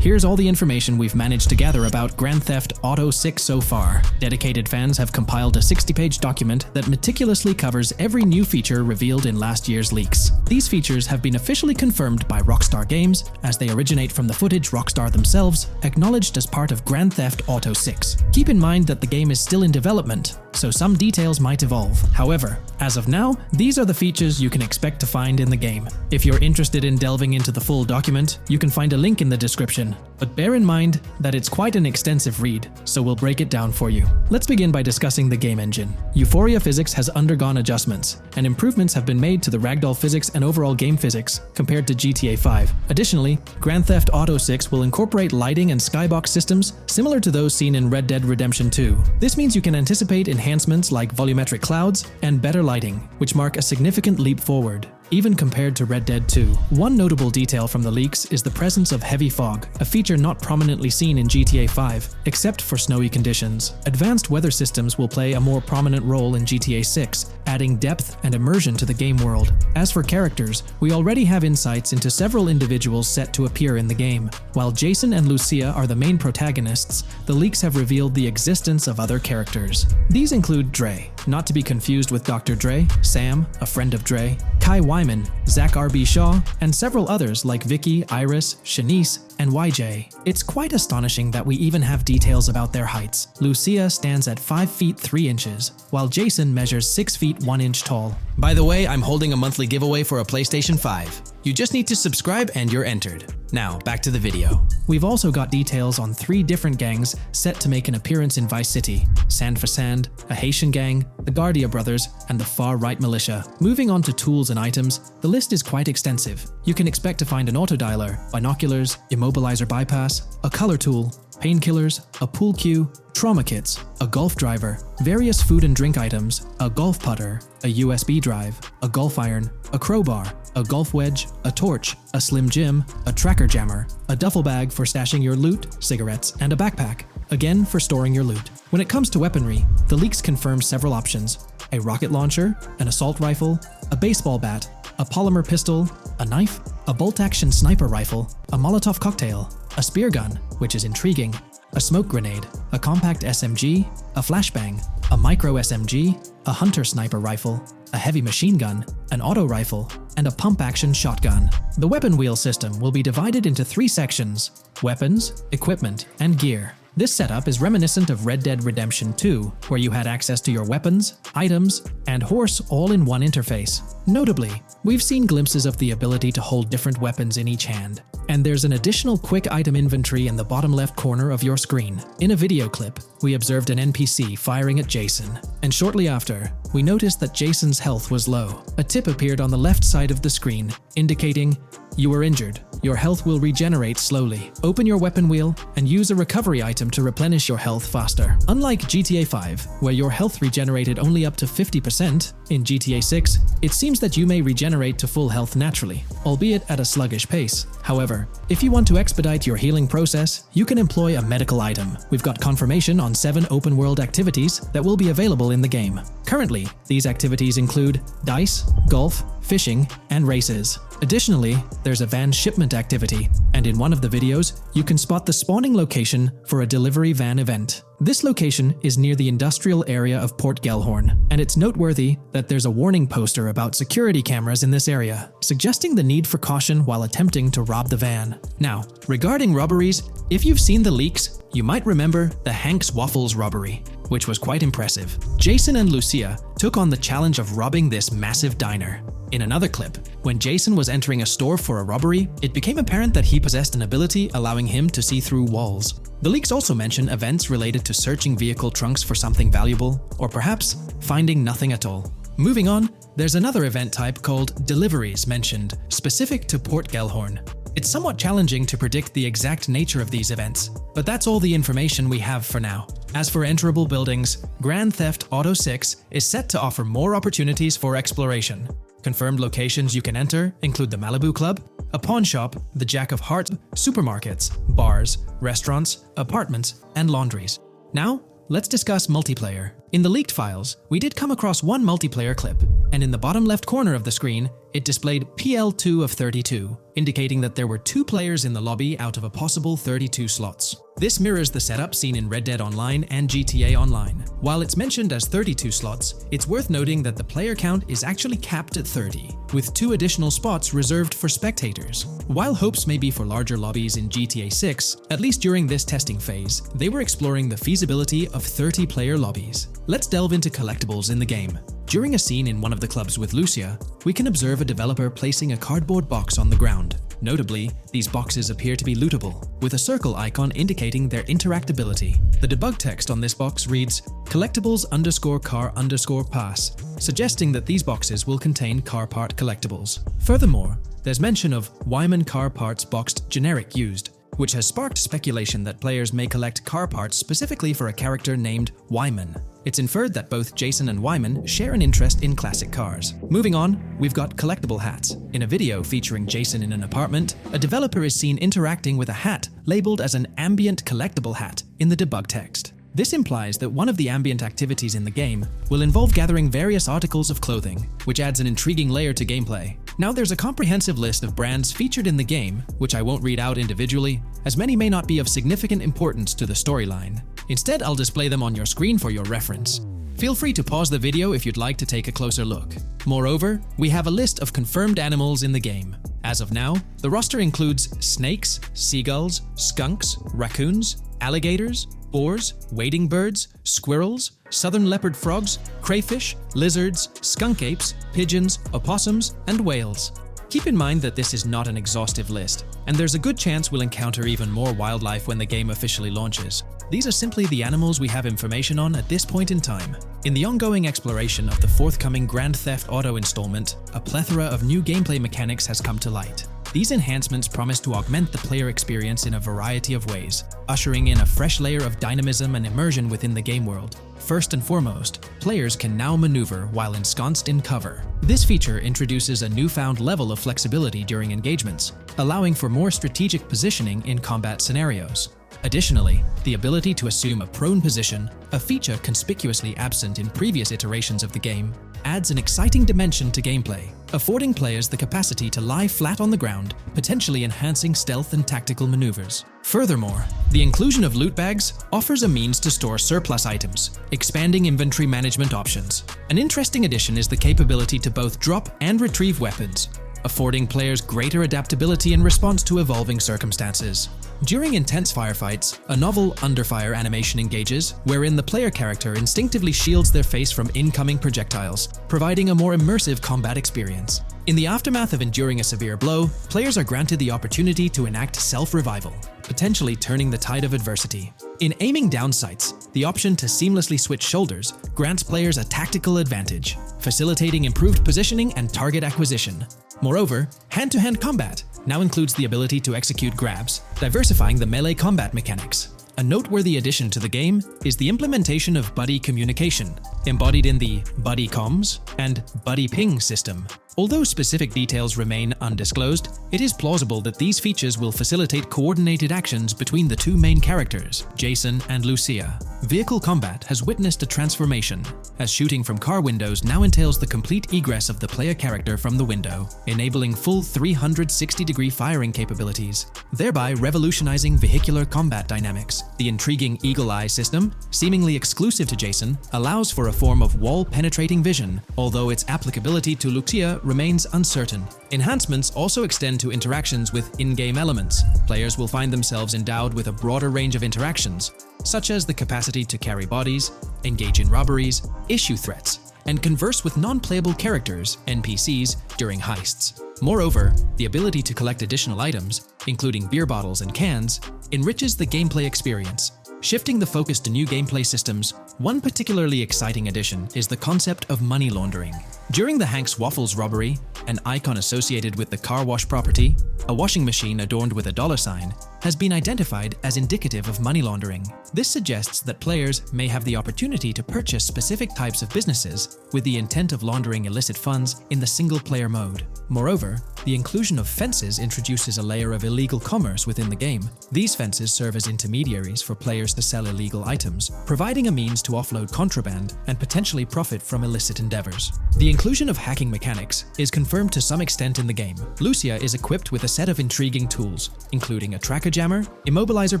Here's all the information we've managed to gather about Grand Theft Auto 6 so far. Dedicated fans have compiled a 60-page document that meticulously covers every new feature revealed in last year's leaks. These features have been officially confirmed by Rockstar Games, as they originate from the footage Rockstar themselves acknowledged as part of Grand Theft Auto 6. Keep in mind that the game is still in development, so some details might evolve. However, as of now, these are the features you can expect to find in the game. If you're interested in delving into the full document, you can find a link in the description. But bear in mind that it's quite an extensive read, so we'll break it down for you. Let's begin by discussing the game engine. Euphoria physics has undergone adjustments, and improvements have been made to the ragdoll physics and overall game physics compared to GTA 5. Additionally, Grand Theft Auto 6 will incorporate lighting and skybox systems similar to those seen in Red Dead Redemption 2. This means you can anticipate enhancements like volumetric clouds and better lighting, which mark a significant leap forward. even compared to Red Dead 2. One notable detail from the leaks is the presence of heavy fog, a feature not prominently seen in GTA 5, except for snowy conditions. Advanced weather systems will play a more prominent role in GTA 6, adding depth and immersion to the game world. As for characters, we already have insights into several individuals set to appear in the game. While Jason and Lucia are the main protagonists, the leaks have revealed the existence of other characters. These include Dre, not to be confused with Dr. Dre, Sam, a friend of Dre, Kai Wyman, Zach R.B. Shaw, and several others like Vicky, Iris, Shanice, and YJ. It's quite astonishing that we even have details about their heights. Lucia stands at 5 feet 3 inches, while Jason measures 6 feet 1 inch tall. By the way, I'm holding a monthly giveaway for a PlayStation 5. You just need to subscribe and you're entered. Now, back to the video. We've also got details on 3 different gangs set to make an appearance in Vice City: Sand for Sand, a Haitian gang, the Guardia Brothers, and the Far Right Militia. Moving on to tools and items, the list is quite extensive. You can expect to find an autodialer, binoculars, immobilizer bypass, a color tool, painkillers, a pool cue, trauma kits, a golf driver, various food and drink items, a golf putter, a USB drive, a golf iron, a crowbar, a golf wedge, a torch, a Slim Jim, a tracker jammer, a duffel bag for stashing your loot, cigarettes, and a backpack, again for storing your loot. When it comes to weaponry, the leaks confirm several options: a rocket launcher, an assault rifle, a baseball bat, a polymer pistol, a knife, a bolt-action sniper rifle, a Molotov cocktail, a spear gun, which is intriguing, a smoke grenade, a compact SMG, a flashbang, a micro SMG, a hunter sniper rifle, a heavy machine gun, an auto rifle, and a pump-action shotgun. The weapon wheel system will be divided into 3 sections: weapons, equipment, and gear. This setup is reminiscent of Red Dead Redemption 2, where you had access to your weapons, items, and horse all in one interface. Notably, we've seen glimpses of the ability to hold different weapons in each hand, and there's an additional quick item inventory in the bottom left corner of your screen. In a video clip, we observed an NPC firing at Jason, and shortly after, we noticed that Jason's health was low. A tip appeared on the left side of the screen, indicating, "You were injured. Your health will regenerate slowly. Open your weapon wheel and use a recovery item to replenish your health faster." Unlike GTA 5, where your health regenerated only up to 50%, in GTA 6, it seems that you may regenerate to full health naturally, albeit at a sluggish pace. However, if you want to expedite your healing process, you can employ a medical item. We've got confirmation on 7 open-world activities that will be available in the game. Currently, these activities include dice, golf, fishing, and races. Additionally, there's a van shipment activity, and in one of the videos, you can spot the spawning location for a delivery van event. This location is near the industrial area of Port Gellhorn, and it's noteworthy that there's a warning poster about security cameras in this area, suggesting the need for caution while attempting to rob the van. Now, regarding robberies, if you've seen the leaks, you might remember the Hank's Waffles robbery, which was quite impressive. Jason and Lucia took on the challenge of robbing this massive diner. In another clip, when Jason was entering a store for a robbery, it became apparent that he possessed an ability allowing him to see through walls. The leaks also mention events related to searching vehicle trunks for something valuable, or perhaps finding nothing at all. Moving on, there's another event type called deliveries mentioned, specific to Port Gellhorn. It's somewhat challenging to predict the exact nature of these events, but that's all the information we have for now. As for enterable buildings, Grand Theft Auto 6 is set to offer more opportunities for exploration. Confirmed locations you can enter include the Malibu Club, a pawn shop, the Jack of Hearts, supermarkets, bars, restaurants, apartments, and laundries. Now, let's discuss multiplayer. In the leaked files, we did come across one multiplayer clip, and in the bottom left corner of the screen, it displayed PL2 of 32, indicating that there were 2 players in the lobby out of a possible 32 slots. This mirrors the setup seen in Red Dead Online and GTA Online. While it's mentioned as 32 slots, it's worth noting that the player count is actually capped at 30, with 2 additional spots reserved for spectators. While hopes may be for larger lobbies in GTA 6, at least during this testing phase, they were exploring the feasibility of 30-player lobbies. Let's delve into collectibles in the game. During a scene in one of the clubs with Lucia, we can observe a developer placing a cardboard box on the ground. Notably, these boxes appear to be lootable, with a circle icon indicating their interactability. The debug text on this box reads, collectibles_car_pass, suggesting that these boxes will contain car part collectibles. Furthermore, there's mention of Wyman car parts boxed generic used, which has sparked speculation that players may collect car parts specifically for a character named Wyman. It's inferred that both Jason and Wyman share an interest in classic cars. Moving on, we've got collectible hats. In a video featuring Jason in an apartment, a developer is seen interacting with a hat labeled as an ambient collectible hat in the debug text. This implies that one of the ambient activities in the game will involve gathering various articles of clothing, which adds an intriguing layer to gameplay. Now there's a comprehensive list of brands featured in the game, which I won't read out individually, as many may not be of significant importance to the storyline. Instead, I'll display them on your screen for your reference. Feel free to pause the video if you'd like to take a closer look. Moreover, we have a list of confirmed animals in the game. As of now, the roster includes snakes, seagulls, skunks, raccoons, alligators, boars, wading birds, squirrels, southern leopard frogs, crayfish, lizards, skunk apes, pigeons, opossums, and whales. Keep in mind that this is not an exhaustive list, and there's a good chance we'll encounter even more wildlife when the game officially launches. These are simply the animals we have information on at this point in time. In the ongoing exploration of the forthcoming Grand Theft Auto installment, a plethora of new gameplay mechanics has come to light. These enhancements promise to augment the player experience in a variety of ways, ushering in a fresh layer of dynamism and immersion within the game world. First and foremost, players can now maneuver while ensconced in cover. This feature introduces a newfound level of flexibility during engagements, allowing for more strategic positioning in combat scenarios. Additionally, the ability to assume a prone position, a feature conspicuously absent in previous iterations of the game, adds an exciting dimension to gameplay, affording players the capacity to lie flat on the ground, potentially enhancing stealth and tactical maneuvers. Furthermore, the inclusion of loot bags offers a means to store surplus items, expanding inventory management options. An interesting addition is the capability to both drop and retrieve weapons, affording players greater adaptability in response to evolving circumstances. During intense firefights, a novel under-fire animation engages, wherein the player character instinctively shields their face from incoming projectiles, providing a more immersive combat experience. In the aftermath of enduring a severe blow, players are granted the opportunity to enact self-revival, potentially turning the tide of adversity. In aiming down sights, the option to seamlessly switch shoulders grants players a tactical advantage, facilitating improved positioning and target acquisition. Moreover, hand-to-hand combat now includes the ability to execute grabs, diversifying the melee combat mechanics. A noteworthy addition to the game is the implementation of buddy communication, embodied in the Buddy Comms and Buddy Ping system. Although specific details remain undisclosed, it is plausible that these features will facilitate coordinated actions between the two main characters, Jason and Lucia. Vehicle combat has witnessed a transformation, as shooting from car windows now entails the complete egress of the player character from the window, enabling full 360-degree firing capabilities, thereby revolutionizing vehicular combat dynamics. The intriguing Eagle Eye system, seemingly exclusive to Jason, allows for a form of wall-penetrating vision, although its applicability to Lucia remains uncertain. Enhancements also extend to interactions with in-game elements. Players will find themselves endowed with a broader range of interactions, such as the capacity to carry bodies, engage in robberies, issue threats, and converse with non-playable characters, NPCs, during heists. Moreover, the ability to collect additional items, including beer bottles and cans, enriches the gameplay experience. Shifting the focus to new gameplay systems, one particularly exciting addition is the concept of money laundering. During the Hank's Waffles robbery, an icon associated with the car wash property, a washing machine adorned with a $sign, has been identified as indicative of money laundering. This suggests that players may have the opportunity to purchase specific types of businesses with the intent of laundering illicit funds in the single-player mode. Moreover, the inclusion of fences introduces a layer of illegal commerce within the game. These fences serve as intermediaries for players to sell illegal items, providing a means to offload contraband and potentially profit from illicit endeavors. The inclusion of hacking mechanics is confirmed to some extent in the game. Lucia is equipped with a set of intriguing tools, including a tracker jammer, immobilizer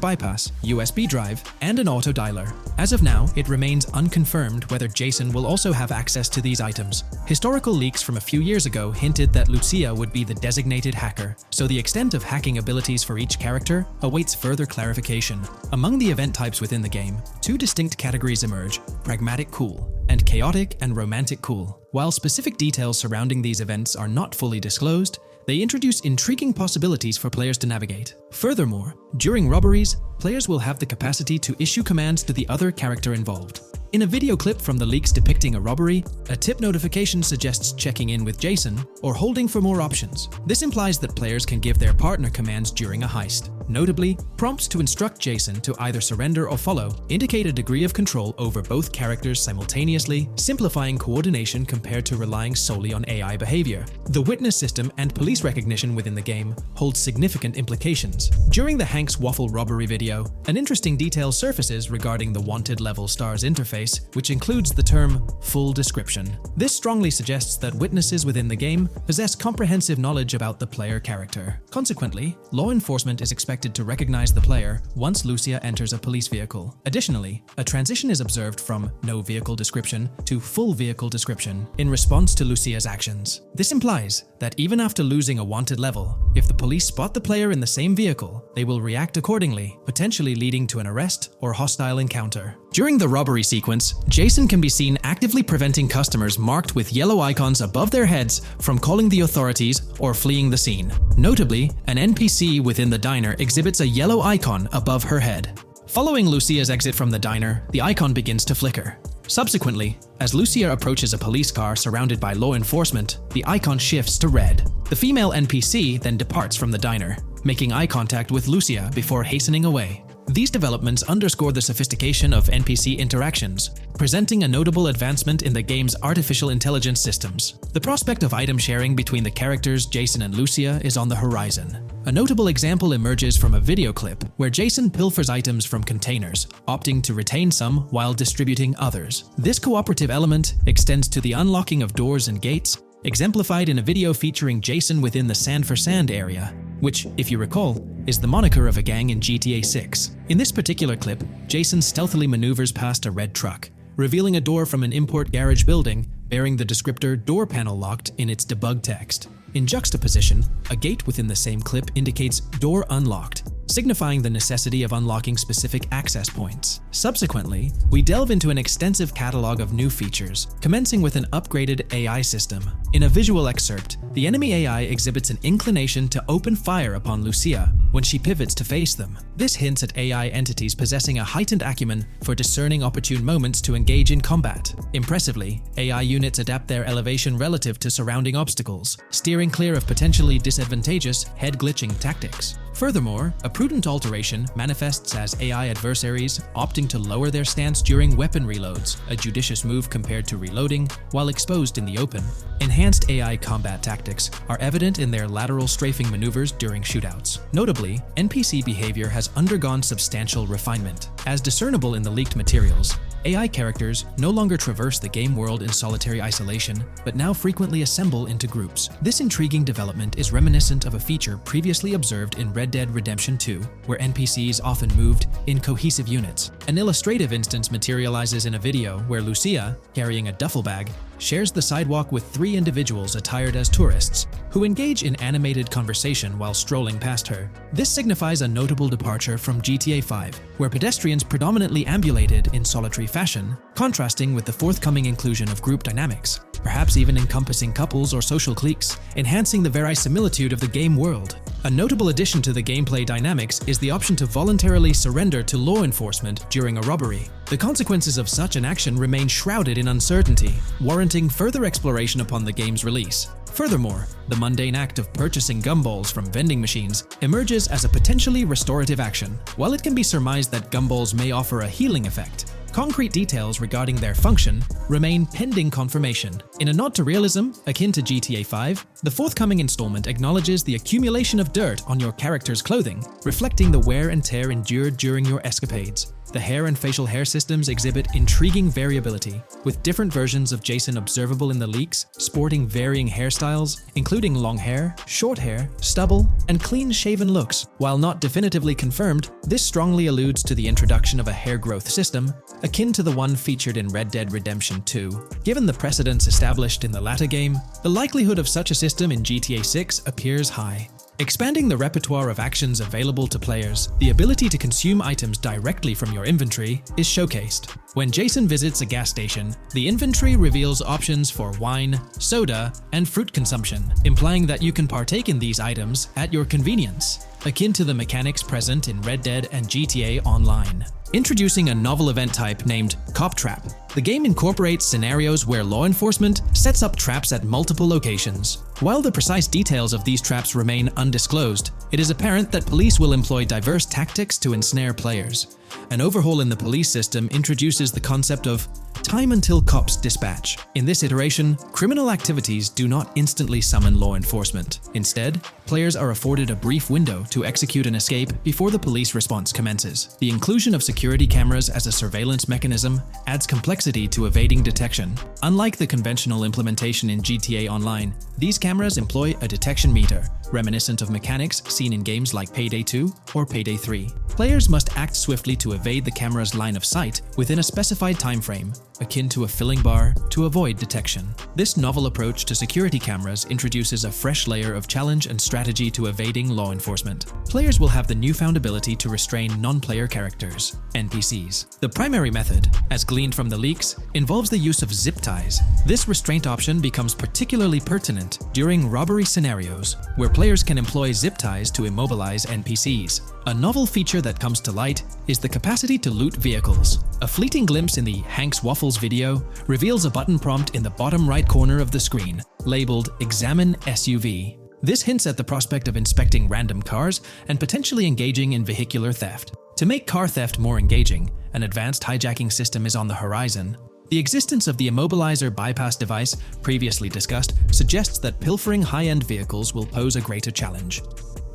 bypass, USB drive, and an auto dialer. As of now, it remains unconfirmed whether Jason will also have access to these items. Historical leaks from a few years ago hinted that Lucia would be the designated hacker, so the extent of hacking abilities for each character awaits further clarification. Among the event types within the game, two distinct categories emerge: pragmatic cool and chaotic and romantic cool. While specific details surrounding these events are not fully disclosed, they introduce intriguing possibilities for players to navigate. Furthermore, during robberies, players will have the capacity to issue commands to the other character involved. In a video clip from the leaks depicting a robbery, a tip notification suggests checking in with Jason or holding for more options. This implies that players can give their partner commands during a heist. Notably, prompts to instruct Jason to either surrender or follow indicate a degree of control over both characters simultaneously, simplifying coordination compared to relying solely on AI behavior. The witness system and police recognition within the game hold significant implications. During the Hank's Waffle robbery video, an interesting detail surfaces regarding the wanted level stars interface, which includes the term full description. This strongly suggests that witnesses within the game possess comprehensive knowledge about the player character. Consequently, law enforcement is expected to recognize the player once Lucia enters a police vehicle. Additionally, a transition is observed from no vehicle description to full vehicle description in response to Lucia's actions. This implies that even after losing a wanted level, if the police spot the player in the same vehicle, they will react accordingly, potentially leading to an arrest or hostile encounter. During the robbery sequence, Jason can be seen actively preventing customers marked with yellow icons above their heads from calling the authorities or fleeing the scene. Notably, an NPC within the diner exhibits a yellow icon above her head. Following Lucia's exit from the diner, the icon begins to flicker. Subsequently, as Lucia approaches a police car surrounded by law enforcement, the icon shifts to red. The female NPC then departs from the diner, making eye contact with Lucia before hastening away. These developments underscore the sophistication of NPC interactions, presenting a notable advancement in the game's artificial intelligence systems. The prospect of item sharing between the characters Jason and Lucia is on the horizon. A notable example emerges from a video clip where Jason pilfers items from containers, opting to retain some while distributing others. This cooperative element extends to the unlocking of doors and gates, exemplified in a video featuring Jason within the Sand for Sand area, which, if you recall, is the moniker of a gang in GTA 6. In this particular clip, Jason stealthily maneuvers past a red truck, revealing a door from an import garage building bearing the descriptor "door panel locked" in its debug text. In juxtaposition, a gate within the same clip indicates "door unlocked," signifying the necessity of unlocking specific access points. Subsequently, we delve into an extensive catalog of new features, commencing with an upgraded AI system. In a visual excerpt, the enemy AI exhibits an inclination to open fire upon Lucia when she pivots to face them. This hints at AI entities possessing a heightened acumen for discerning opportune moments to engage in combat. Impressively, AI units adapt their elevation relative to surrounding obstacles, steering clear of potentially disadvantageous head-glitching tactics. Furthermore, a prudent alteration manifests as AI adversaries opting to lower their stance during weapon reloads, a judicious move compared to reloading while exposed in the open. Enhanced AI combat tactics are evident in their lateral strafing maneuvers during shootouts. Notably, NPC behavior has undergone substantial refinement. As discernible in the leaked materials, AI characters no longer traverse the game world in solitary isolation, but now frequently assemble into groups. This intriguing development is reminiscent of a feature previously observed in Red Dead Redemption 2, where NPCs often moved in cohesive units. An illustrative instance materializes in a video where Lucia, carrying a duffel bag, shares the sidewalk with 3 individuals attired as tourists, who engage in animated conversation while strolling past her. This signifies a notable departure from GTA 5, where pedestrians predominantly ambulated in solitary fashion, contrasting with the forthcoming inclusion of group dynamics, perhaps even encompassing couples or social cliques, enhancing the verisimilitude of the game world. A notable addition to the gameplay dynamics is the option to voluntarily surrender to law enforcement during a robbery. The consequences of such an action remain shrouded in uncertainty, warranting further exploration upon the game's release. Furthermore, the mundane act of purchasing gumballs from vending machines emerges as a potentially restorative action. While it can be surmised that gumballs may offer a healing effect, concrete details regarding their function remain pending confirmation. In a nod to realism, akin to GTA 5, the forthcoming installment acknowledges the accumulation of dirt on your character's clothing, reflecting the wear and tear endured during your escapades. The hair and facial hair systems exhibit intriguing variability, with different versions of Jason observable in the leaks, sporting varying hairstyles, including long hair, short hair, stubble, and clean-shaven looks. While not definitively confirmed, this strongly alludes to the introduction of a hair growth system, akin to the one featured in Red Dead Redemption 2. Given the precedents established in the latter game, the likelihood of such a system in GTA 6 appears high. Expanding the repertoire of actions available to players, the ability to consume items directly from your inventory is showcased. When Jason visits a gas station, the inventory reveals options for wine, soda, and fruit consumption, implying that you can partake in these items at your convenience, akin to the mechanics present in Red Dead and GTA Online. Introducing a novel event type named Cop Trap. The game incorporates scenarios where law enforcement sets up traps at multiple locations. While the precise details of these traps remain undisclosed, it is apparent that police will employ diverse tactics to ensnare players. An overhaul in the police system introduces the concept of time until cops dispatch. In this iteration, criminal activities do not instantly summon law enforcement. Instead, players are afforded a brief window to execute an escape before the police response commences. The inclusion of security cameras as a surveillance mechanism adds complexity to evading detection. Unlike the conventional implementation in GTA Online, these cameras employ a detection meter, reminiscent of mechanics seen in games like Payday 2 or Payday 3. Players must act swiftly to evade the camera's line of sight within a specified time frame, akin to a filling bar, to avoid detection. This novel approach to security cameras introduces a fresh layer of challenge and strategy to evading law enforcement. Players will have the newfound ability to restrain non-player characters, NPCs. The primary method, as gleaned from the leaks, involves the use of zip ties. This restraint option becomes particularly pertinent during robbery scenarios, where players can employ zip ties to immobilize NPCs. A novel feature that comes to light is the capacity to loot vehicles. A fleeting glimpse in the Hank's Waffles video reveals a button prompt in the bottom right corner of the screen, labeled Examine SUV. This hints at the prospect of inspecting random cars and potentially engaging in vehicular theft. To make car theft more engaging, an advanced hijacking system is on the horizon. The existence of the Immobilizer bypass device, previously discussed, suggests that pilfering high-end vehicles will pose a greater challenge.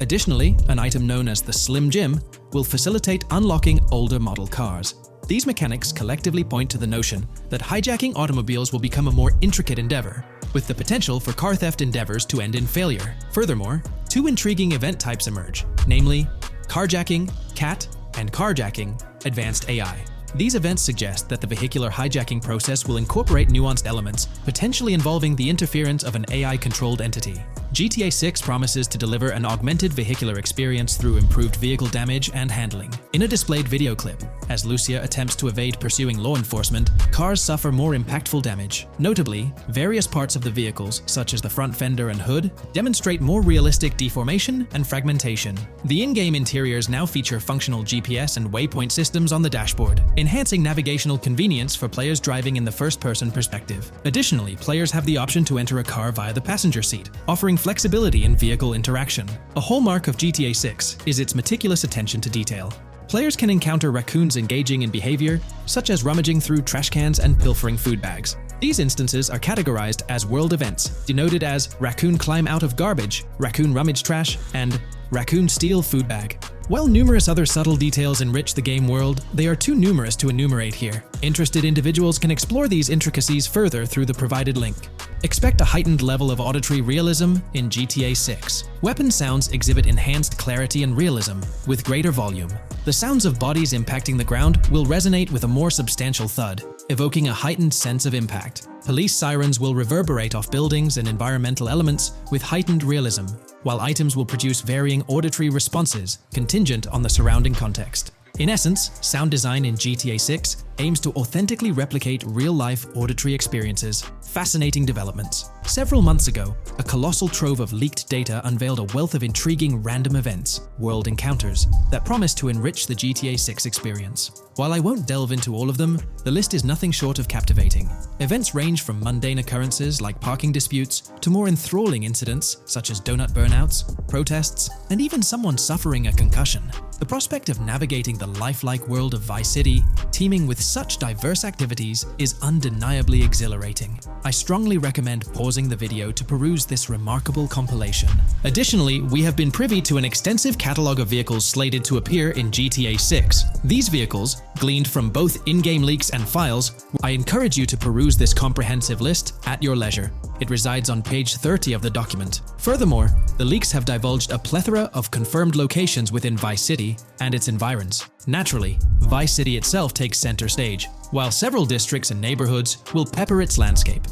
Additionally, an item known as the Slim Jim will facilitate unlocking older model cars. These mechanics collectively point to the notion that hijacking automobiles will become a more intricate endeavor, with the potential for car theft endeavors to end in failure. Furthermore, two intriguing event types emerge, namely carjacking, CAT, and carjacking, advanced AI. These events suggest that the vehicular hijacking process will incorporate nuanced elements, potentially involving the interference of an AI-controlled entity. GTA 6 promises to deliver an augmented vehicular experience through improved vehicle damage and handling. In a displayed video clip, as Lucia attempts to evade pursuing law enforcement, cars suffer more impactful damage. Notably, various parts of the vehicles, such as the front fender and hood, demonstrate more realistic deformation and fragmentation. The in-game interiors now feature functional GPS and waypoint systems on the dashboard, enhancing navigational convenience for players driving in the first-person perspective. Additionally, players have the option to enter a car via the passenger seat, offering flexibility in vehicle interaction. A hallmark of GTA 6 is its meticulous attention to detail. Players can encounter raccoons engaging in behavior, such as rummaging through trash cans and pilfering food bags. These instances are categorized as world events, denoted as raccoon climb out of garbage, raccoon rummage trash, and raccoon steal food bag. While numerous other subtle details enrich the game world, they are too numerous to enumerate here. Interested individuals can explore these intricacies further through the provided link. Expect a heightened level of auditory realism in GTA 6. Weapon sounds exhibit enhanced clarity and realism, with greater volume. The sounds of bodies impacting the ground will resonate with a more substantial thud, evoking a heightened sense of impact. Police sirens will reverberate off buildings and environmental elements with heightened realism, while items will produce varying auditory responses contingent on the surrounding context. In essence, sound design in GTA 6 aims to authentically replicate real-life auditory experiences. Fascinating developments. Several months ago, a colossal trove of leaked data unveiled a wealth of intriguing random events, world encounters, that promise to enrich the GTA 6 experience. While I won't delve into all of them, the list is nothing short of captivating. Events range from mundane occurrences like parking disputes to more enthralling incidents such as donut burnouts, protests, and even someone suffering a concussion. The prospect of navigating the lifelike world of Vice City, teeming with such diverse activities, is undeniably exhilarating. I strongly recommend pausing the video to peruse this remarkable compilation. Additionally, we have been privy to an extensive catalog of vehicles slated to appear in GTA 6. These vehicles, gleaned from both in-game leaks and files, I encourage you to peruse this comprehensive list at your leisure. It resides on page 30 of the document. Furthermore, the leaks have divulged a plethora of confirmed locations within Vice City and its environs. Naturally, Vice City itself takes center stage, while several districts and neighborhoods will pepper its landscape.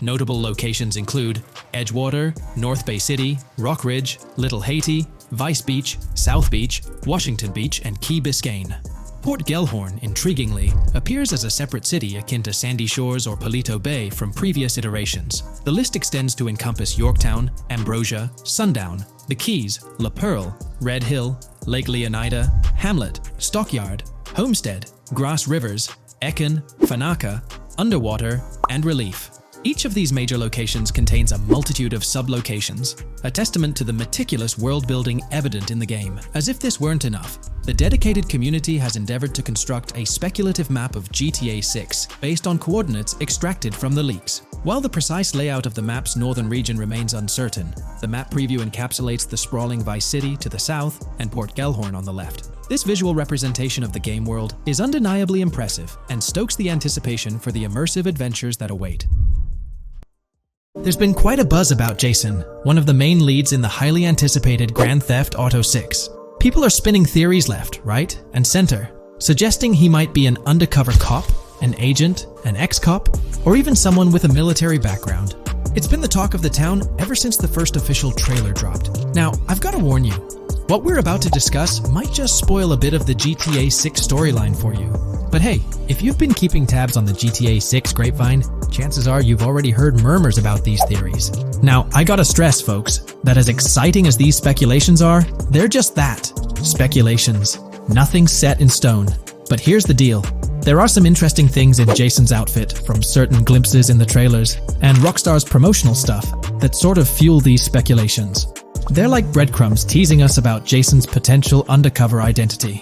Notable locations include Edgewater, North Bay City, Rock Ridge, Little Haiti, Vice Beach, South Beach, Washington Beach, and Key Biscayne. Port Gellhorn, intriguingly, appears as a separate city akin to Sandy Shores or Paleto Bay from previous iterations. The list extends to encompass Yorktown, Ambrosia, Sundown, the Keys, La Pearl, Red Hill, Lake Leonida, Hamlet, Stockyard, Homestead, Grass Rivers, Ekin, Fanaka, Underwater, and Relief. Each of these major locations contains a multitude of sub-locations, a testament to the meticulous world-building evident in the game. As if this weren't enough, the dedicated community has endeavored to construct a speculative map of GTA 6 based on coordinates extracted from the leaks. While the precise layout of the map's northern region remains uncertain, the map preview encapsulates the sprawling Vice City to the south and Port Gellhorn on the left. This visual representation of the game world is undeniably impressive and stokes the anticipation for the immersive adventures that await. There's been quite a buzz about Jason, one of the main leads in the highly anticipated Grand Theft Auto 6. People are spinning theories left, right, and center, suggesting he might be an undercover cop, an agent, an ex-cop, or even someone with a military background. It's been the talk of the town ever since the first official trailer dropped. Now, I've got to warn you, what we're about to discuss might just spoil a bit of the GTA 6 storyline for you. But hey, if you've been keeping tabs on the GTA 6 grapevine, chances are you've already heard murmurs about these theories. Now, I gotta stress, folks, that as exciting as these speculations are, they're just that, speculations. Nothing set in stone. But here's the deal. There are some interesting things in Jason's outfit, from certain glimpses in the trailers, and Rockstar's promotional stuff, that sort of fuel these speculations. They're like breadcrumbs teasing us about Jason's potential undercover identity.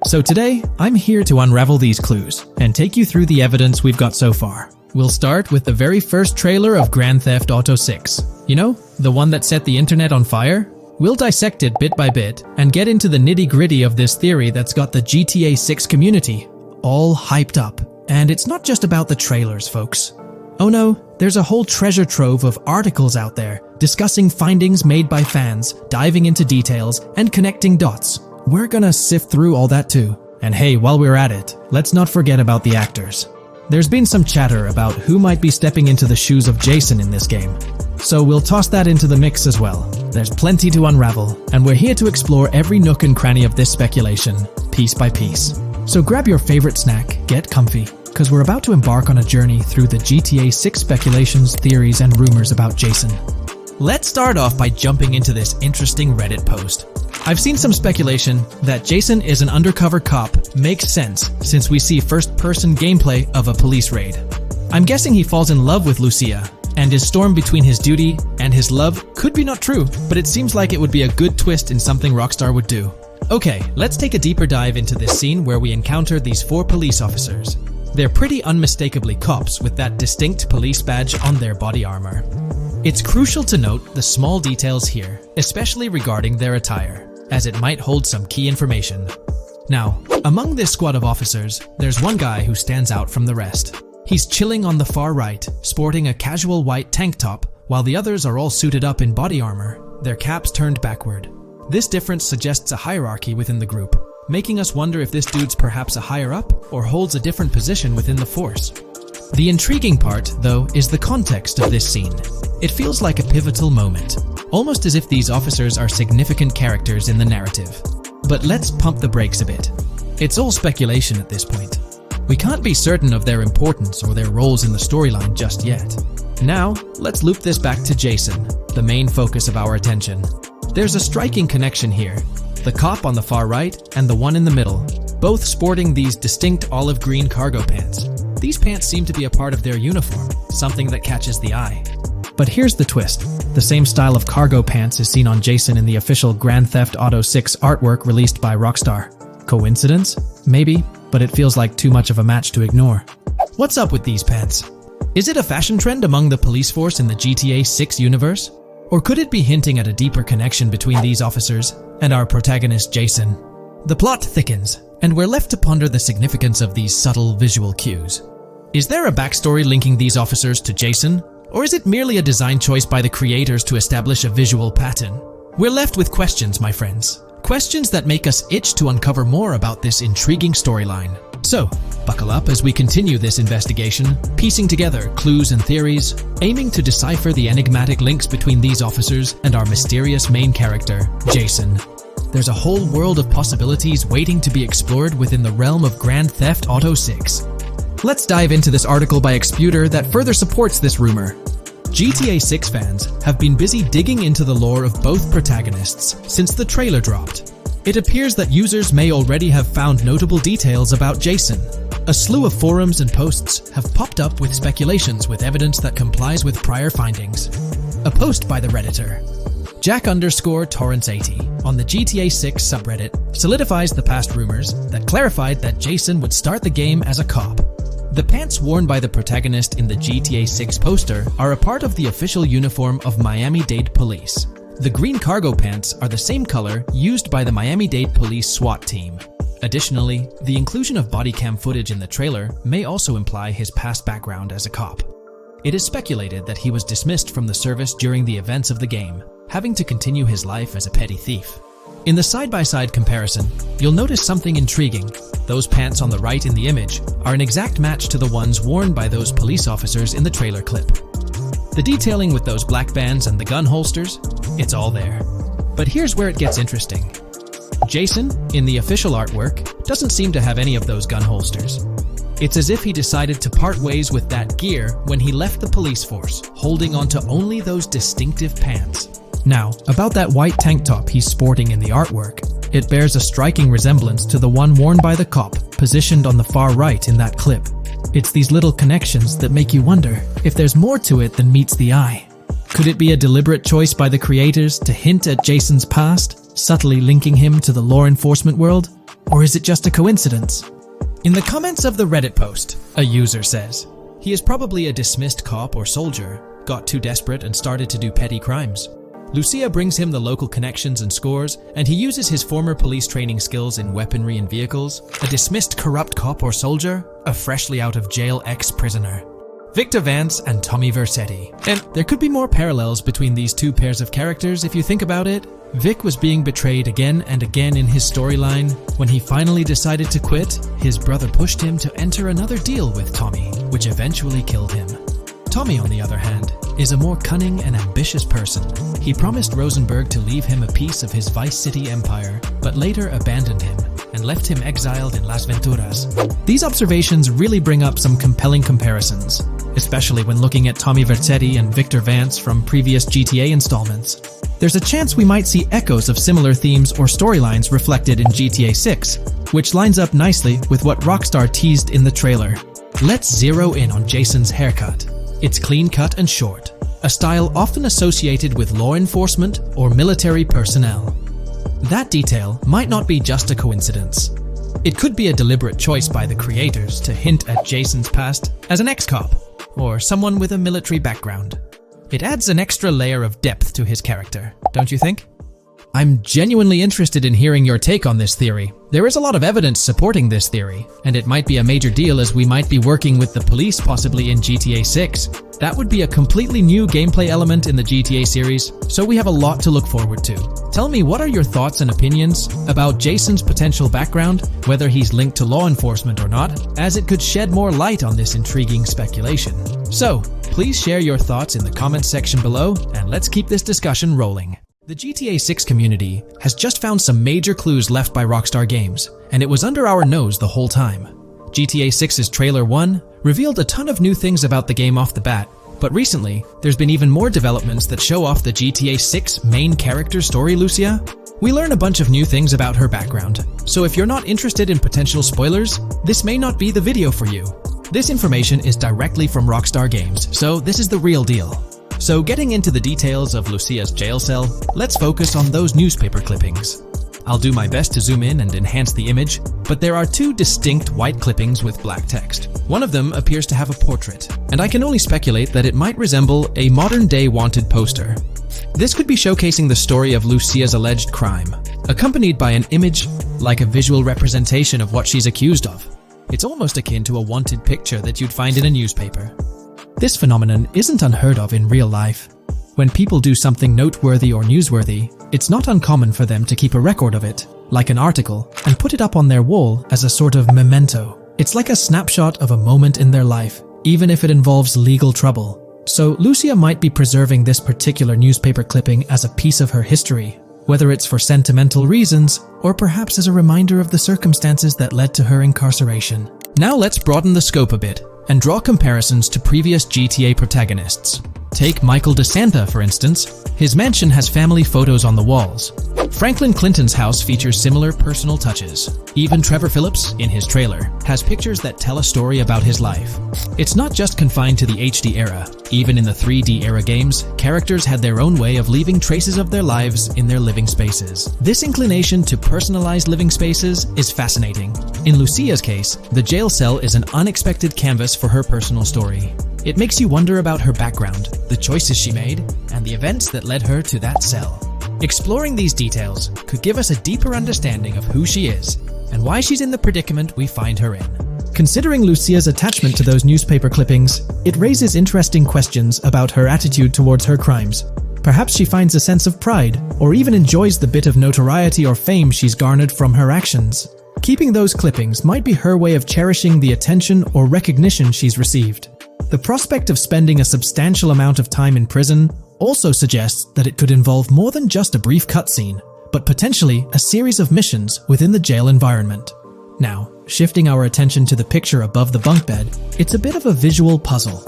So today, I'm here to unravel these clues and take you through the evidence we've got so far. We'll start with the very first trailer of Grand Theft Auto 6. You know, the one that set the internet on fire? We'll dissect it bit by bit and get into the nitty-gritty of this theory that's got the GTA 6 community all hyped up. And it's not just about the trailers, folks. Oh no, there's a whole treasure trove of articles out there discussing findings made by fans, diving into details, and connecting dots. We're gonna sift through all that too. And hey, while we're at it, let's not forget about the actors. There's been some chatter about who might be stepping into the shoes of Jason in this game. So we'll toss that into the mix as well. There's plenty to unravel, and we're here to explore every nook and cranny of this speculation, piece by piece. So grab your favorite snack, get comfy, because we're about to embark on a journey through the GTA 6 speculations, theories, and rumors about Jason. Let's start off by jumping into this interesting Reddit post. I've seen some speculation that Jason is an undercover cop makes sense since we see first-person gameplay of a police raid. I'm guessing he falls in love with Lucia, and his storm between his duty and his love could be not true, but it seems like it would be a good twist in something Rockstar would do. Okay, let's take a deeper dive into this scene where we encounter these 4 police officers. They're pretty unmistakably cops with that distinct police badge on their body armor. It's crucial to note the small details here, especially regarding their attire, as it might hold some key information. Now, among this squad of officers, there's one guy who stands out from the rest. He's chilling on the far right, sporting a casual white tank top, while the others are all suited up in body armor, their caps turned backward. This difference suggests a hierarchy within the group, making us wonder if this dude's perhaps a higher up or holds a different position within the force. The intriguing part, though, is the context of this scene. It feels like a pivotal moment, almost as if these officers are significant characters in the narrative. But let's pump the brakes a bit. It's all speculation at this point. We can't be certain of their importance or their roles in the storyline just yet. Now, let's loop this back to Jason, the main focus of our attention. There's a striking connection here. The cop on the far right and the one in the middle, both sporting these distinct olive green cargo pants. These pants seem to be a part of their uniform, something that catches the eye. But here's the twist. The same style of cargo pants is seen on Jason in the official Grand Theft Auto 6 artwork released by Rockstar. Coincidence? Maybe, but it feels like too much of a match to ignore. What's up with these pants? Is it a fashion trend among the police force in the GTA 6 universe? Or could it be hinting at a deeper connection between these officers and our protagonist Jason? The plot thickens, and we're left to ponder the significance of these subtle visual cues. Is there a backstory linking these officers to Jason? Or is it merely a design choice by the creators to establish a visual pattern? We're left with questions, my friends. Questions that make us itch to uncover more about this intriguing storyline. So, buckle up as we continue this investigation, piecing together clues and theories, aiming to decipher the enigmatic links between these officers and our mysterious main character, Jason. There's a whole world of possibilities waiting to be explored within the realm of Grand Theft Auto 6. Let's dive into this article by Exputer that further supports this rumor. GTA 6 fans have been busy digging into the lore of both protagonists since the trailer dropped. It appears that users may already have found notable details about Jason. A slew of forums and posts have popped up with speculations with evidence that complies with prior findings. A post by the Redditor, Jack_Torrance80, on the GTA 6 subreddit solidifies the past rumors that clarified that Jason would start the game as a cop. The pants worn by the protagonist in the GTA 6 poster are a part of the official uniform of Miami-Dade Police. The green cargo pants are the same color used by the Miami-Dade Police SWAT team. Additionally, the inclusion of body cam footage in the trailer may also imply his past background as a cop. It is speculated that he was dismissed from the service during the events of the game, having to continue his life as a petty thief. In the side-by-side comparison, you'll notice something intriguing. Those pants on the right in the image are an exact match to the ones worn by those police officers in the trailer clip. The detailing with those black bands and the gun holsters, it's all there. But here's where it gets interesting. Jason, in the official artwork, doesn't seem to have any of those gun holsters. It's as if he decided to part ways with that gear when he left the police force, holding onto only those distinctive pants. Now, about that white tank top he's sporting in the artwork, it bears a striking resemblance to the one worn by the cop, positioned on the far right in that clip. It's these little connections that make you wonder if there's more to it than meets the eye. Could it be a deliberate choice by the creators to hint at Jason's past, subtly linking him to the law enforcement world? Or is it just a coincidence? In the comments of the Reddit post, a user says, he is probably a dismissed cop or soldier, got too desperate and started to do petty crimes. Lucia brings him the local connections and scores, and he uses his former police training skills in weaponry and vehicles. A dismissed corrupt cop or soldier, a freshly out of jail ex-prisoner. Victor Vance and Tommy Vercetti. And there could be more parallels between these two pairs of characters if you think about it. Vic was being betrayed again and again in his storyline. When he finally decided to quit, his brother pushed him to enter another deal with Tommy, which eventually killed him. Tommy, on the other hand, is a more cunning and ambitious person. He promised Rosenberg to leave him a piece of his Vice City empire, but later abandoned him and left him exiled in Las Venturas. These observations really bring up some compelling comparisons, especially when looking at Tommy Vercetti and Victor Vance from previous GTA installments. There's a chance we might see echoes of similar themes or storylines reflected in GTA 6, which lines up nicely with what Rockstar teased in the trailer. Let's zero in on Jason's haircut. It's clean-cut and short, a style often associated with law enforcement or military personnel. That detail might not be just a coincidence. It could be a deliberate choice by the creators to hint at Jason's past as an ex-cop or someone with a military background. It adds an extra layer of depth to his character, don't you think? I'm genuinely interested in hearing your take on this theory. There is a lot of evidence supporting this theory, and it might be a major deal as we might be working with the police possibly in GTA 6. That would be a completely new gameplay element in the GTA series, so we have a lot to look forward to. Tell me, what are your thoughts and opinions about Jason's potential background, whether he's linked to law enforcement or not, as it could shed more light on this intriguing speculation. So, please share your thoughts in the comments section below, and let's keep this discussion rolling. The GTA 6 community has just found some major clues left by Rockstar Games, and it was under our nose the whole time. GTA 6's Trailer 1 revealed a ton of new things about the game off the bat, but recently, there's been even more developments that show off the GTA 6 main character story, Lucia. We learn a bunch of new things about her background, so if you're not interested in potential spoilers, this may not be the video for you. This information is directly from Rockstar Games, so this is the real deal. So getting into the details of Lucia's jail cell, let's focus on those newspaper clippings. I'll do my best to zoom in and enhance the image, but there are two distinct white clippings with black text. One of them appears to have a portrait, and I can only speculate that it might resemble a modern-day wanted poster. This could be showcasing the story of Lucia's alleged crime, accompanied by an image like a visual representation of what she's accused of. It's almost akin to a wanted picture that you'd find in a newspaper. This phenomenon isn't unheard of in real life. When people do something noteworthy or newsworthy, it's not uncommon for them to keep a record of it, like an article, and put it up on their wall as a sort of memento. It's like a snapshot of a moment in their life, even if it involves legal trouble. So Lucia might be preserving this particular newspaper clipping as a piece of her history, whether it's for sentimental reasons or perhaps as a reminder of the circumstances that led to her incarceration. Now let's broaden the scope a bit and draw comparisons to previous GTA protagonists. Take Michael DeSanta, for instance. His mansion has family photos on the walls. Franklin Clinton's house features similar personal touches. Even Trevor Phillips, in his trailer, has pictures that tell a story about his life. It's not just confined to the HD era. Even in the 3D era games, characters had their own way of leaving traces of their lives in their living spaces. This inclination to personalized living spaces is fascinating. In Lucia's case, the jail cell is an unexpected canvas for her personal story. It makes you wonder about her background, the choices she made, and the events that led her to that cell. Exploring these details could give us a deeper understanding of who she is and why she's in the predicament we find her in. Considering Lucia's attachment to those newspaper clippings, it raises interesting questions about her attitude towards her crimes. Perhaps she finds a sense of pride, or even enjoys the bit of notoriety or fame she's garnered from her actions. Keeping those clippings might be her way of cherishing the attention or recognition she's received. The prospect of spending a substantial amount of time in prison also suggests that it could involve more than just a brief cutscene, but potentially a series of missions within the jail environment. Now, shifting our attention to the picture above the bunk bed, it's a bit of a visual puzzle.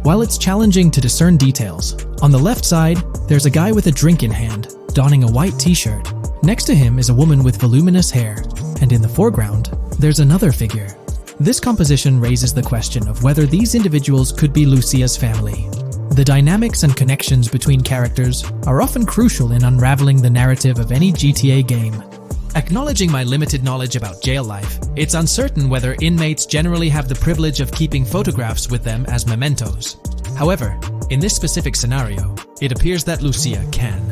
While it's challenging to discern details, on the left side, there's a guy with a drink in hand, donning a white t-shirt. Next to him is a woman with voluminous hair, and in the foreground, there's another figure. This composition raises the question of whether these individuals could be Lucia's family. The dynamics and connections between characters are often crucial in unraveling the narrative of any GTA game. Acknowledging my limited knowledge about jail life, it's uncertain whether inmates generally have the privilege of keeping photographs with them as mementos. However, in this specific scenario, it appears that Lucia can.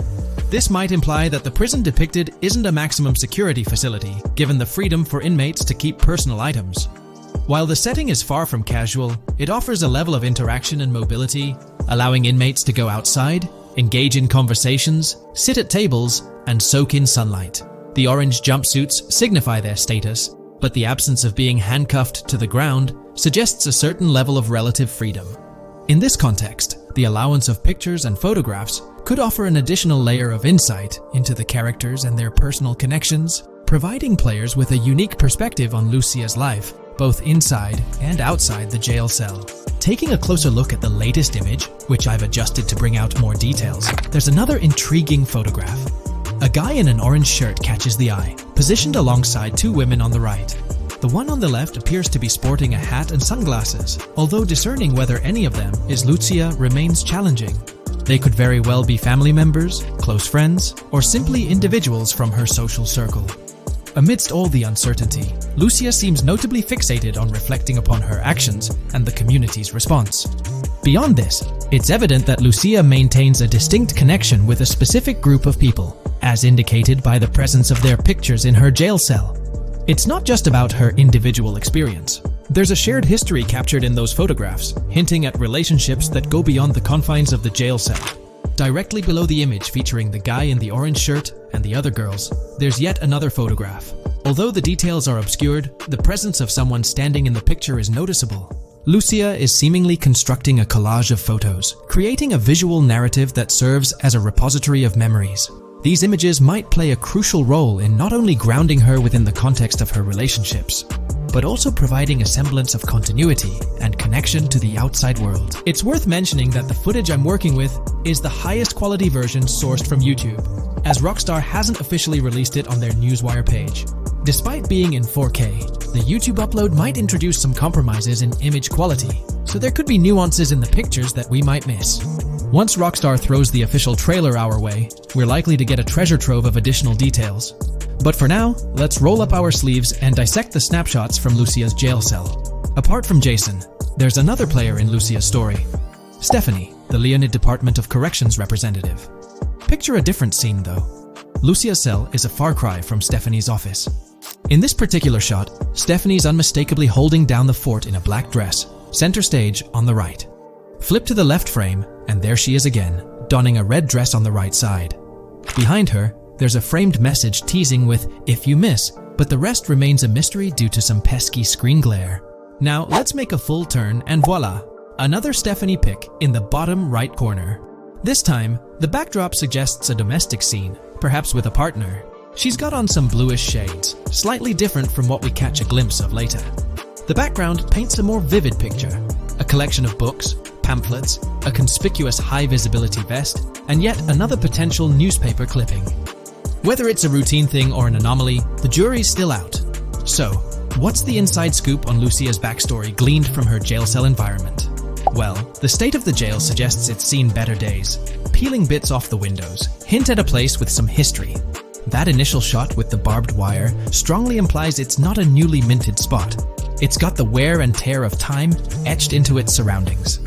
This might imply that the prison depicted isn't a maximum security facility, given the freedom for inmates to keep personal items. While the setting is far from casual, it offers a level of interaction and mobility, allowing inmates to go outside, engage in conversations, sit at tables, and soak in sunlight. The orange jumpsuits signify their status, but the absence of being handcuffed to the ground suggests a certain level of relative freedom. In this context, the allowance of pictures and photographs could offer an additional layer of insight into the characters and their personal connections, providing players with a unique perspective on Lucia's life, both inside and outside the jail cell. Taking a closer look at the latest image, which I've adjusted to bring out more details, there's another intriguing photograph. A guy in an orange shirt catches the eye, positioned alongside two women on the right. The one on the left appears to be sporting a hat and sunglasses, although discerning whether any of them is Lucia remains challenging. They could very well be family members, close friends, or simply individuals from her social circle. Amidst all the uncertainty, Lucia seems notably fixated on reflecting upon her actions and the community's response. Beyond this, it's evident that Lucia maintains a distinct connection with a specific group of people, as indicated by the presence of their pictures in her jail cell. It's not just about her individual experience. There's a shared history captured in those photographs, hinting at relationships that go beyond the confines of the jail cell. Directly below the image featuring the guy in the orange shirt and the other girls, there's yet another photograph. Although the details are obscured, the presence of someone standing in the picture is noticeable. Lucia is seemingly constructing a collage of photos, creating a visual narrative that serves as a repository of memories. These images might play a crucial role in not only grounding her within the context of her relationships, but also providing a semblance of continuity and connection to the outside world. It's worth mentioning that the footage I'm working with is the highest quality version sourced from YouTube, as Rockstar hasn't officially released it on their Newswire page. Despite being in 4K, the YouTube upload might introduce some compromises in image quality, so there could be nuances in the pictures that we might miss. Once Rockstar throws the official trailer our way, we're likely to get a treasure trove of additional details. But for now, let's roll up our sleeves and dissect the snapshots from Lucia's jail cell. Apart from Jason, there's another player in Lucia's story. Stephanie, the Leonid Department of Corrections representative. Picture a different scene though. Lucia's cell is a far cry from Stephanie's office. In this particular shot, Stephanie's unmistakably holding down the fort in a black dress, center stage on the right. Flip to the left frame, and there she is again, donning a red dress on the right side. Behind her, there's a framed message teasing with "if you miss," but the rest remains a mystery due to some pesky screen glare. Now let's make a full turn and voila, another Stephanie pic in the bottom right corner. This time, the backdrop suggests a domestic scene, perhaps with a partner. She's got on some bluish shades, slightly different from what we catch a glimpse of later. The background paints a more vivid picture, a collection of books, pamphlets, a conspicuous high-visibility vest, and yet another potential newspaper clipping. Whether it's a routine thing or an anomaly, the jury's still out. So, what's the inside scoop on Lucia's backstory gleaned from her jail cell environment? Well, the state of the jail suggests it's seen better days. Peeling bits off the windows hint at a place with some history. That initial shot with the barbed wire strongly implies it's not a newly minted spot. It's got the wear and tear of time etched into its surroundings.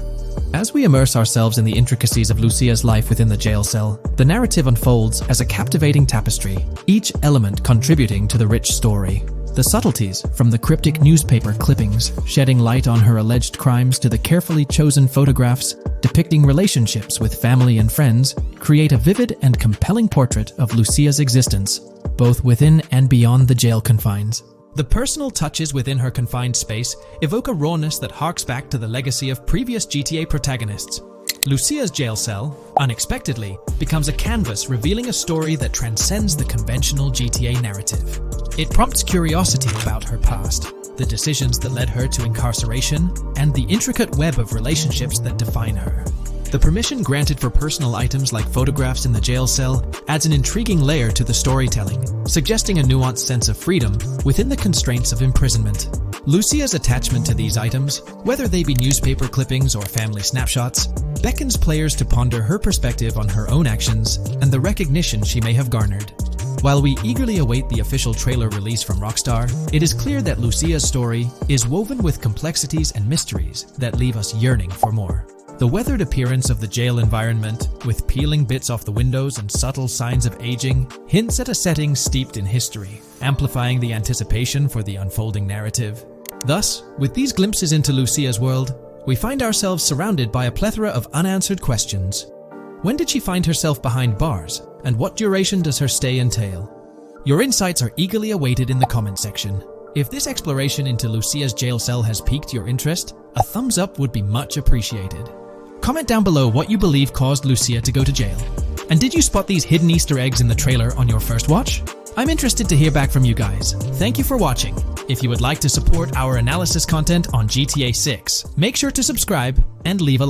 As we immerse ourselves in the intricacies of Lucia's life within the jail cell, the narrative unfolds as a captivating tapestry, each element contributing to the rich story. The subtleties, from the cryptic newspaper clippings shedding light on her alleged crimes to the carefully chosen photographs depicting relationships with family and friends, create a vivid and compelling portrait of Lucia's existence, both within and beyond the jail confines. The personal touches within her confined space evoke a rawness that harks back to the legacy of previous GTA protagonists. Lucia's jail cell, unexpectedly, becomes a canvas revealing a story that transcends the conventional GTA narrative. It prompts curiosity about her past, the decisions that led her to incarceration, and the intricate web of relationships that define her. The permission granted for personal items like photographs in the jail cell adds an intriguing layer to the storytelling, suggesting a nuanced sense of freedom within the constraints of imprisonment. Lucia's attachment to these items, whether they be newspaper clippings or family snapshots, beckons players to ponder her perspective on her own actions and the recognition she may have garnered. While we eagerly await the official trailer release from Rockstar, it is clear that Lucia's story is woven with complexities and mysteries that leave us yearning for more. The weathered appearance of the jail environment, with peeling bits off the windows and subtle signs of aging, hints at a setting steeped in history, amplifying the anticipation for the unfolding narrative. Thus, with these glimpses into Lucia's world, we find ourselves surrounded by a plethora of unanswered questions. When did she find herself behind bars, and what duration does her stay entail? Your insights are eagerly awaited in the comment section. If this exploration into Lucia's jail cell has piqued your interest, a thumbs up would be much appreciated. Comment down below what you believe caused Lucia to go to jail. And did you spot these hidden Easter eggs in the trailer on your first watch? I'm interested to hear back from you guys. Thank you for watching. If you would like to support our analysis content on GTA 6, make sure to subscribe and leave a like.